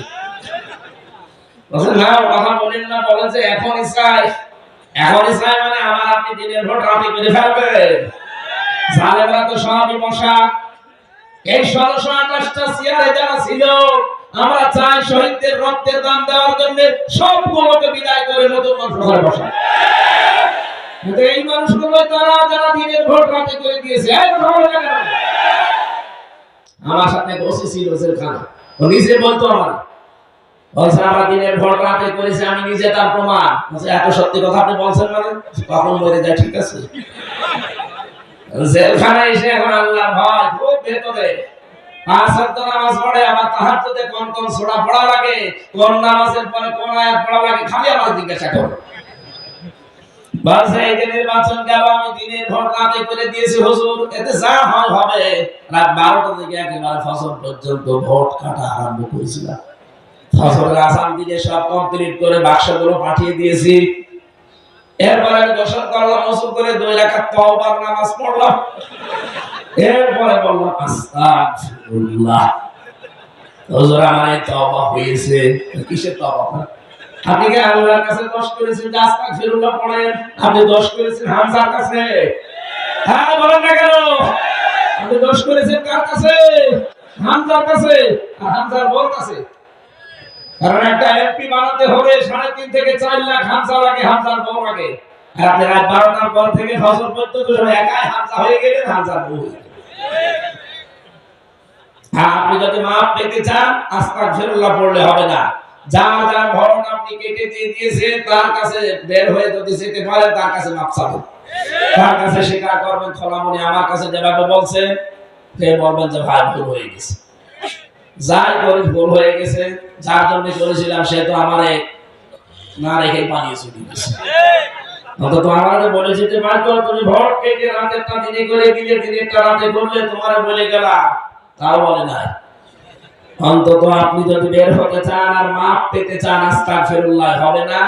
বলছে না কথা বলেন না, বলেন যে এখনই চাই। এখনই চাই মানে আমার আপনি দিনের ভোট রাতে করে ফেলবেন। জালেমরা তো সবই মশা। এই 1628টা চেয়ারে যারা ছিল, আমরা চাই শহীদদের রক্তের দাম দেওয়ার জন্য সবগুলোকে বিদায় করে নতুন মানুষ ঘরে বসা। কিন্তু এই মানুষগুলো তারা যারা দিনের ভোট রাতে করে দিয়েছে, আমার সাথে বসেছিল জেলখানা, ও নিজে বলতো আমার, বলছে আমরা দিনের ভোট রাতে করেছি, আমি নিজে তার প্রমাণ। বলছে এত সত্যি কথা আপনি বলছেন মানে? কখন মরে যায়, ঠিক আছে। জেলখানায় এসে এখন আল্লাহ ভয় খুব ভেতরে, 5 ওয়াক্ত নামাজ পড়ে, আবার তাহাজ্জুদে কোন কোন সূরা পড়া লাগে, কোন নামাজের পরে কোন আয়াত পড়া লাগে, খালি আমার জিজ্ঞাসা করে। বলছে এই যে নির্বাচন গেল, আমি দিনের ভোট রাতে করে দিয়েছি হুজুর, এতে যা হয় হবে। রাত 12টা থেকে একেবারে ফজর পর্যন্ত ভোট কাটা আরম্ভ করেছিলাম। ফজরের আযান দিয়ে সব কমপ্লিট করে বাক্সগুলো পাঠিয়ে দিয়েছি। এরপরে আমি গোসল করলাম, ওযু করে 2 রাকাত তাওবার নামাজ পড়লাম। এরপরে বললাম আস্তাগফিরুল্লাহ, হুজুর আমার এই তওবা হয়েছে। কিসের তওবা? আপনি কি আল্লাহর কাছে দোষ করেছেন যে আস্তাগফিরুল্লাহ পড়েন? আপনি দোষ করেছেন হামজার কাছে? হ্যাঁ বলেন না কেন? আপনি দোষ করেছেন কার কাছে? হামজার কাছে, আর হামজার বউর কাছে। কারণ একটা এমপি বানাতে হবে 3.5 থেকে 4 লাখ হামজা লাগে, হামজার বউ লাগে। আর আপনি রাত 12টার পর থেকে ফজর পর্যন্ত একাই হামজা হয়ে গেলেন, হামজার বউ হয়ে গেলেন। আপনি যদি মাপ পেতে চান আস্তাগফিরুল্লাহ পড়লে হবে না। যার যার ভরণ আপনি কেটে দিয়ে দিয়েছেন, তার কাছে বের হয়ে যদি যেতে পারেন, তার কাছে মাপ চাবেন, তার কাছে স্বীকার করবেন। খোলামনি আমার কাছে যেভাবে বলছেন, সে বলবেন যে ভাই ভুল হয়ে গেছে, যাই করে ভুল হয়ে গেছে, যার জন্য করেছিলাম সে তো আমারে না রেখে পালিয়ে চলে গেছে। অন্তত আমারে বলে যেতে পারতো, তুমি ভোট কেটে রাতেরটা দিনে করে দিলে, দিনেরটা রাতে করলে, তোমারে বলে গেলাম, তাও বলে নাই। অন্তত আপনি যদি বের হতে চান আর মাপ পেতে চান, আস্তাগফিরুল্লাহ হবে না।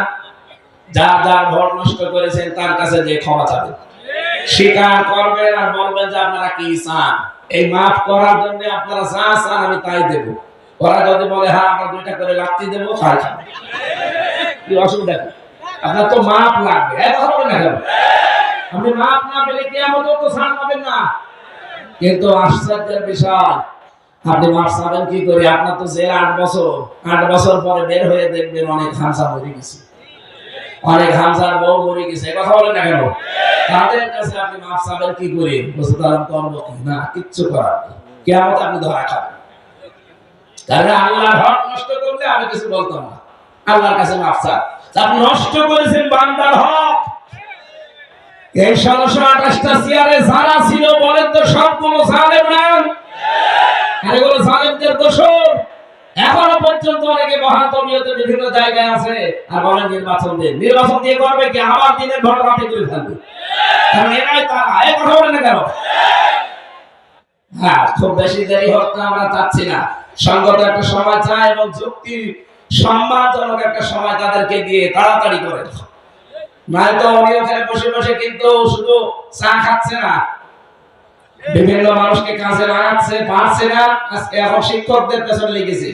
যার যার ভোট নষ্ট করেছেন তার কাছে যে ক্ষমা চাবেন, স্বীকার করবেন আর বলবেন যে আপনারা কি চান। এই মাফ করার জন্য আপনারা যা চান আমি তাই দেব। ওরা যদি বলে হ্যাঁ আমরা 2টা করে লাত্তি দেবো, খাই খাবে, কি অসুবিধা কি? আপনার তো মাফ লাগবে, কথা বলেন না কেন? আপনি মাফ না পেলে কিয়ামতেও তো ছাড় পাবেন না। কিন্তু আশ্চর্যের বিষয়, আপনি মাফ চাবেন কি করে? আপনার তো জেল 8 বছর, 8 বছর পরে বের হয়ে দেখবেন অনেক হামজা মরে গেছে, অনেক হামজার বউ মরে গেছে, কথা বলেন না কেন? তাদের কাছে আপনি মাফ চাবেন কি করে? বুঝতে পারলাম করবো কি না, কিচ্ছু করার নেই, কিয়ামতে আপনি ধরা খাবেন। কারণ আল্লাহর হক নষ্ট করলে আমি কিছু বলতাম না, আল্লাহর কাছে মাফ চান। আপনি নষ্ট করেছেন বান্দার হক। এই 1628টা চেয়ারে যারা ছিল বলেন তো সবগুলো জালেম না? আর এগুলো জালেমদের দোষর। এখনো পর্যন্ত অনেকে মহাতমিয়তে বিভিন্ন জায়গায় আছে আর বলেন নির্বাচন দিন, নির্বাচন দিয়ে করবে কি? আবার দিনের ভোট রাতে করে ফেলবে। কারণ এরাই তারা, এই কথা বলেন না কেন? হ্যাঁ, খুব বেশি দেরি হোক না, আমরা চাচ্ছি না। সঙ্গত একটা সময় চাই এবং যুক্তি সম্মানজনক একটা সময় তাদেরকে দিয়ে তাড়াতাড়ি করেন। নয়তো উনি ওখানে বসে বসে কিন্তু শুধু চা খাচ্ছে না, বিভিন্ন মানুষকে কাজে লাগাচ্ছে, পারছে না। আজকে এখন শিক্ষকদের পেছনে লেগেছে,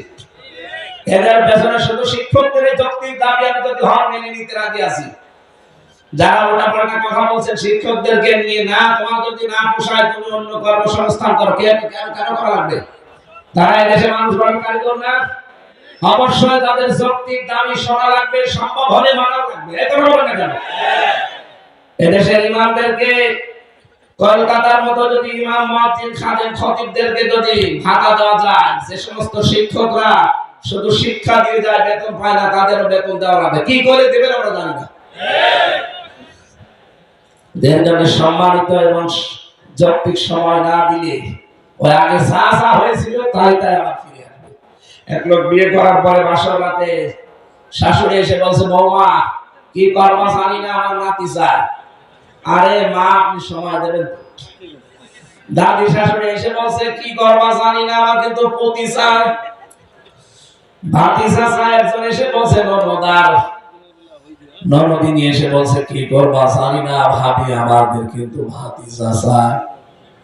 এদের পেছনে শুধু শিক্ষকদের যৌক্তিক দাবি আমি যদি হর মেনে নিতে রাজি আছি। যারা ওটা পাল্টা কথা বলছেন শিক্ষকদেরকে নিয়ে, না তোমার যদি না পোষায় তুমি অন্য কর্মসংস্থান করো, কেন করা লাগবে? তারা এদেশে মানুষ গঠন কারিগর না? অবশ্যই তাদের যৌক্তিক দাবি শোনা লাগবে, সম্ভব হলে মানা লাগবে, এটা বলে না কেন? এদেশের ইমামদেরকে কলকাতার মতো যদি ইমাম, মুয়াজ্জিন, খাদেম, খতিবদেরকে যদি ভাতা দেওয়া যায়, যে সমস্ত শিক্ষকরা শুধু শিক্ষা দিয়ে যায়, বেতন পায় না, তাদেরও বেতন দেওয়া লাগবে। কি করে দেবেন আমরা জানি না। দেশজনের সম্মানিত এবং যৌক্তিক সময় না দিলে ওই আগে যা যা হয়েছিল তাই তাই আবার ফিরে আসবে। এক লোক বিয়ে করার পরে বাসর রাতে শাশুড়ি এসে বলছে, বৌমা কি করবা জানি না, আমার নাতি চায়। আরে মা আপনি সময় দেবেন। দাদি শাশুড়ি এসে বলছে, কি করবা জানি না, আমার কিন্তু পতি চায়। ভাতিজা চায়, একজন এসে বলছে ননদার। ননদিনী এসে বলছে, কি করবা জানি না ভাবি, আমাদের কিন্তু ভাতিজা চায়।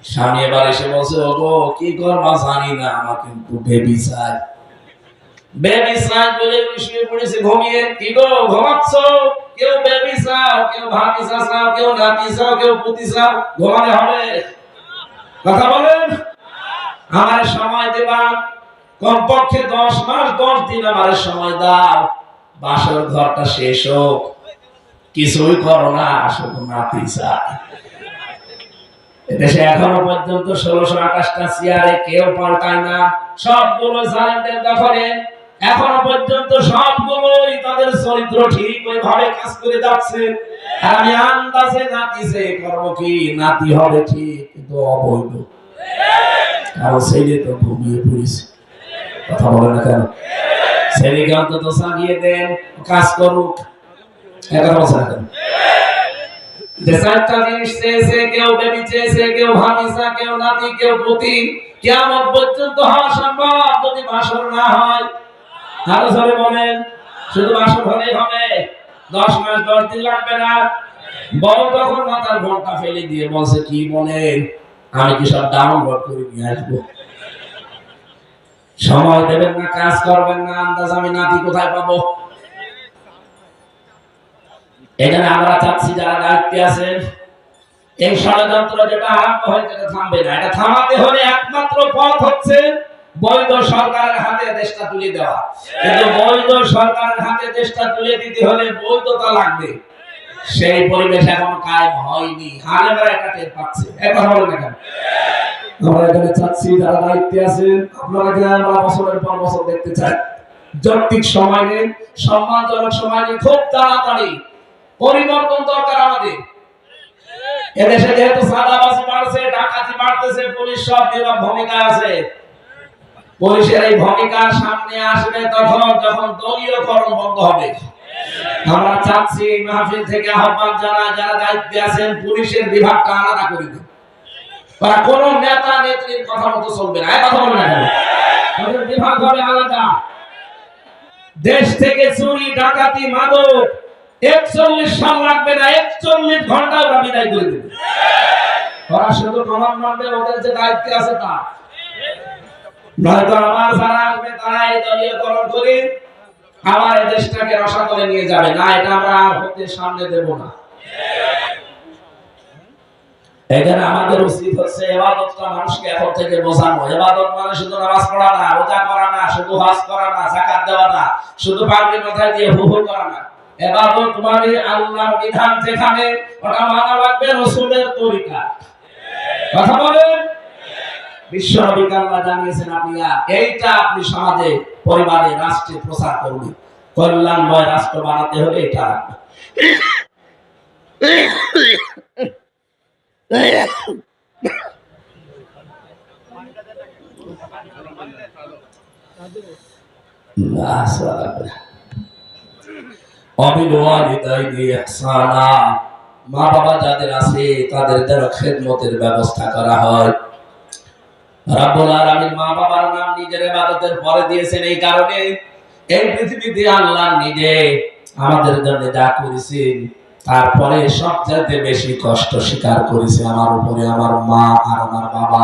স্বামী এবার এসে বলছে, ওগো কি করবা জানি না, আমার কিন্তু বেবি চায়। বেবি চায় বলে শুয়ে পড়েছে ঘুমিয়ে। কি গো ঘুমাচ্ছ? কেউ বেবি চাও, কেউ ভাতিজা চাও, কেউ নাতি চাও, কেউ পুতি চাও, ঘুমালে হবে? কথা বলেন। আমার সময় দেবা, কমপক্ষে 10 মাস 10 দিন আমার সময় দাও, বাসর ঘরটা শেষ হোক। কিছুই করো না, শুধু নাতি চায়। এদেশে এখনো পর্যন্ত 1628টা চেয়ারে কেউ পাল্টায় না, সবগুলো জালেমদের দখলে। এখনো পর্যন্ত সবগুলোই তাদের চরিত্র ঠিক ওইভাবে কাজ করে যাচ্ছে। আমি আন্দাজে নাতিছে করবো কি, নাতি হবে ঠিক কিন্তু অবৈধ। কারণ ছেলে তো ঘুমিয়ে পড়েছে, কথা বলে না কেন? ছেলেকে অন্তত চালিয়ে দেন, কাজ করুক, এটা বলছে না কেন? যে 4টা জিনিস চেয়েছে, কেউ বেবি চেয়েছে, কেউ ভাতিজা, কেউ নাতি, কেউ পুতি, কিয়ামত পর্যন্ত হওয়া সম্ভব যদি বাসর না হয়। আরো জোরে বলেন। শুধু বাসর হলেই হবে? 10 মাস 10 দিন লাগবে না। বউ তখন মাথার ঘোমটা ফেলে দিয়ে বলছে, কি বলেন, আমি কি সব ডাউনলোড করে নিয়ে আসবো? সময় দেবেন না, কাজ করবেন না, আন্দাজ আমি নাতি কোথায় পাবো? এখানে আমরা চাচ্ছি যারা দায়িত্বে আছেন, এই ষড়যন্ত্র যেটা আরম্ভ হয়েছে এটা থামবে না। এটা থামাতে হলে একমাত্র পথ হচ্ছে বৈধ সরকারের হাতে দেশটা তুলে দেওয়া। কিন্তু বৈধ সরকারের হাতে দেশটা তুলে দিতে হলে বৈধতা লাগবে। সেই পরিবেশ এখনো কায়েম হয়নি, আলেমরা এটা টের পাচ্ছে। এখন বলেন না কেন? আমরা এখানে চাচ্ছি যারা দায়িত্বে আছেন, আপনারা কি আমরা বছরের পর বছর দেখতে চাই? যৌক্তিক সময় নিন, সম্মানজনক সময় নিন, খুব তাড়াতাড়ি পরিবর্তন দরকার আমাদের। এদেশে যেহেতু সাদাবাজি বাড়ছে, ডাকাতি বাড়তেছে, পুলিশ সব নিরব ভূমিকা আছে। পুলিশের এই ভূমিকার সামনে আসবে তখন যখন দলীয়করণ বন্ধ হবে। আমরা চাচ্ছি মাহফিল থেকে আহ্বান জানাই, যারা দায়িত্বে আছেন পুলিশের বিভাগটা আলাদা করে দিন। তারা কোন নেতা নেত্রীর কথা মতো চলবে না, কথা বলে না কেন? তাদের বিভাগ হবে আলাদা। দেশ থেকে চুরি, ডাকাতি, মাদক 41 সাল লাগবে না, 41 ঘন্টা ওরা বিদায় করে দেবে। ওরা শুধু প্রমাণ মানবে ওদের যে দায়িত্ব আছে তা, নয়তো আমার যারা আসবে তারা এই দলীয়করণ করে আবার এই দেশটাকে রসাতলে নিয়ে যাবে না। এটা আমরা আর হতে সামনে দেব না। এখানে আমাদের উচিত হচ্ছে ইবাদতটা মানুষকে এখন থেকে বোঝানো। ইবাদত মানে শুধু নামাজ পড়া না, রোজা করা না, শুধু হজ করা না, যাকাত দেওয়া না, শুধু পাগড়ি মাথায় দিয়ে হু হু করা না। ইবাদত মানে আল্লাহর বিধান যেখানে, ওটা মানা লাগবে রাসূলের তরিকা। কথা বলেন। বিশ্বনবী আল্লাহ জানিয়েছেন এইটা আপনি সমাজে, পরিবারে, রাষ্ট্রে প্রচার করবেন। কল্যাণময় রাষ্ট্র বানাতে হলে এটা রাখবেন। মা বাবা যাদের আছে তাদের দ্বারা খেদমতের ব্যবস্থা করা হয়। রব্বুল আলামিন মা বাবার নাম নিজের ইবাদতের পরে দিয়েছেন। এই কারণে এই পৃথিবীতে আল্লাহ নিজে আমাদের জন্য যা করেছেন, তারপরে সবচেয়ে বেশি কষ্ট স্বীকার করেছে আমার উপরে আমার মা আর আমার বাবা।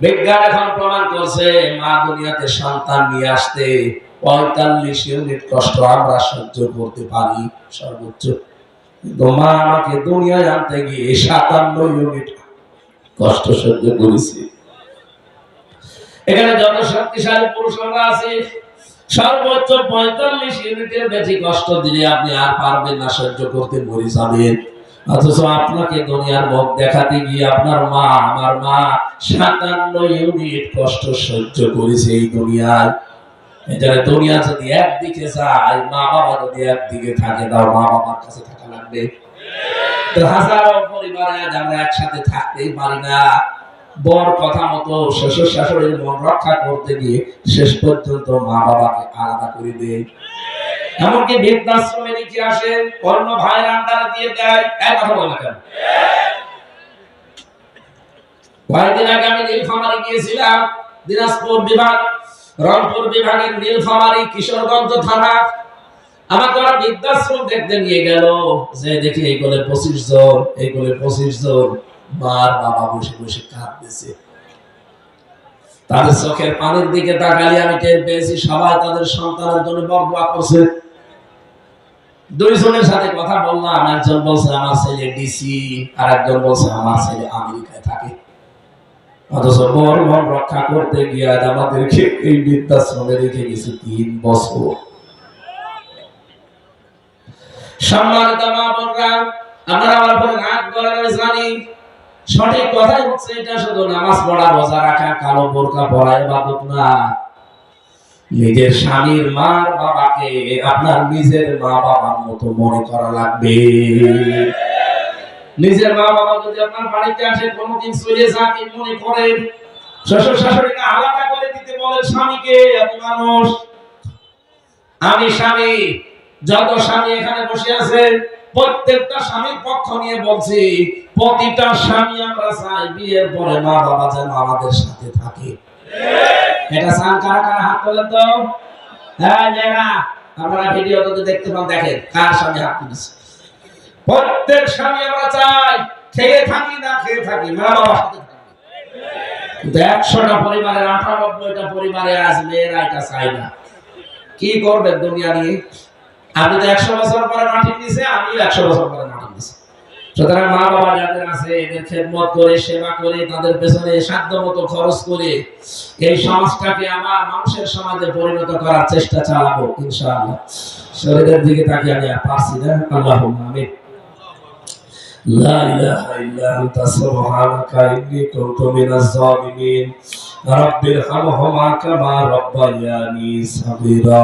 বিজ্ঞান এখন প্রমাণ করছে মা দুনিয়াতে সন্তান নিয়ে আসতে 45 ইউনিট কষ্ট আমরা সহ্য করতে পারি সর্বোচ্চ। মা আমাকে দুনিয়ায় আনতে গিয়ে 57 ইউনিট কষ্ট সহ্য করেছি। এখানে যত শক্তিশালী পুরুষরা আছে সর্বোচ্চ 45 ইউনিটের বেশি কষ্ট দিলে আপনি আর পারবেন না, সহ্য করতে মরে যাবেন। অথচ আপনাকে দুনিয়ার মুখ দেখাতে গিয়ে আপনার মা, আমার মা 57 ইউনিট কষ্ট সহ্য করেছে এই দুনিয়ায়। এখানে দুনিয়া যদি একদিকে যায়, মা বাবা যদি একদিকে থাকে, তাও মা বাবার কাছে থাকা লাগবে। হাজারো পরিবারে আজ আমরা একসাথে থাকতেই পারি না। বর কথা মতো শ্বশুর শাশুড়ির মন রক্ষা করতে গিয়ে শেষ পর্যন্ত মা বাবাকে আলাদা করে দেয়। এমনকি বৃদ্ধাশ্রমে নিচে আসে, অন্য ভাইয়ের আন্ডারে দিয়ে দেয়। এক কথা বলে না কেন? কয়েকদিন আগে আমি নীলফামারী গিয়েছিলাম, দিনাজপুর বিভাগ, রংপুর বিভাগের নীলফামারী কিশোরগঞ্জ থানা। আমাকে ওরা বৃদ্ধাশ্রম দেখতে নিয়ে গেল। যে দেখি এই কোলে 25 জন, এই কোলে 25 জন মার বাবা বসে বসে কাঁদতেছে। তাদের চোখের পানির দিকে তাকালে আমি টের পেয়েছি সবাই তাদের সন্তানের জন্য বরদোয়া করছে। দুইজনের সাথে কথা বললাম, একজন বলছে আমার ছেলে ডিসি, আর একজন বলছে আমার ছেলে আমেরিকায় থাকে। অথচ বর মন রক্ষা করতে গিয়ে আজ আমাদেরকে এই বৃদ্ধাশ্রমে রেখে গেছে 3 বছর। সম্মানিত মা বোনরা, আপনারা আমার পরে রাগ করেন আমি জানি। সঠিক কথাই হচ্ছে এটা শুধু নামাজ পড়া, রোজা রাখা, কালো বোরকা পরা ইবাদত না। নিজের স্বামীর মার বাবাকে আপনার নিজের মা বাবার মতো মনে করা লাগবে। নিজের মা বাবা যদি আপনার বাড়িতে আসে, কোনদিন চলে যাকে মনে করেন। শ্বশুর শাশুড়িকে আলাদা করে দিতে বলেন স্বামীকে। আপনি মানুষ, আমি স্বামী। যত স্বামী এখানে বসে আছে প্রত্যেকটা স্বামীর পক্ষ নিয়ে বলছি, প্রতিটা স্বামী আমরা চাই বিয়ের পরে মা বাবা যেন আমাদের সাথে থাকে। এটা চান কারা কারা? হাত তোলেন তো। হ্যাঁ মেয়েরা, আপনারা ভিডিওতে দেখতে পান, দেখেন কার স্বামী হাত তুলেছে। প্রত্যেক স্বামী আমরা চাই খেয়ে থাকি না খেয়ে থাকি মা বাবার সাথে থাকি। কিন্তু 100টা পরিবারের 98টা পরিবারে আজ মেয়েরা এটা চাই না। কি করবেন দুনিয়া নিয়ে? আপনি তো 100 বছর পরে মাটি নিছে, আমিও 100 বছর পরে মাটি নিছি। সুতরাং মা বাবা যাদের আছে এদের খেদমত করে, সেবা করে, তাদের পেছনে সাধ্যমতো খরচ করে এই সমাজটাকে আমার মানুষের সমাজে পরিণত করার চেষ্টা চালাবো ইনশাআল্লাহ। শরীরের দিকে তাকিয়ে আমি আর পারছি না। আল্লাহুম্মা আমিন। লা ইলাহা ইল্লা আনতা সুবহানাকা ইন্নী কুনতু মিনাজ জালিমিন। রাব্বিরহামহুমা কামা রাব্বায়ানি সাগীরা।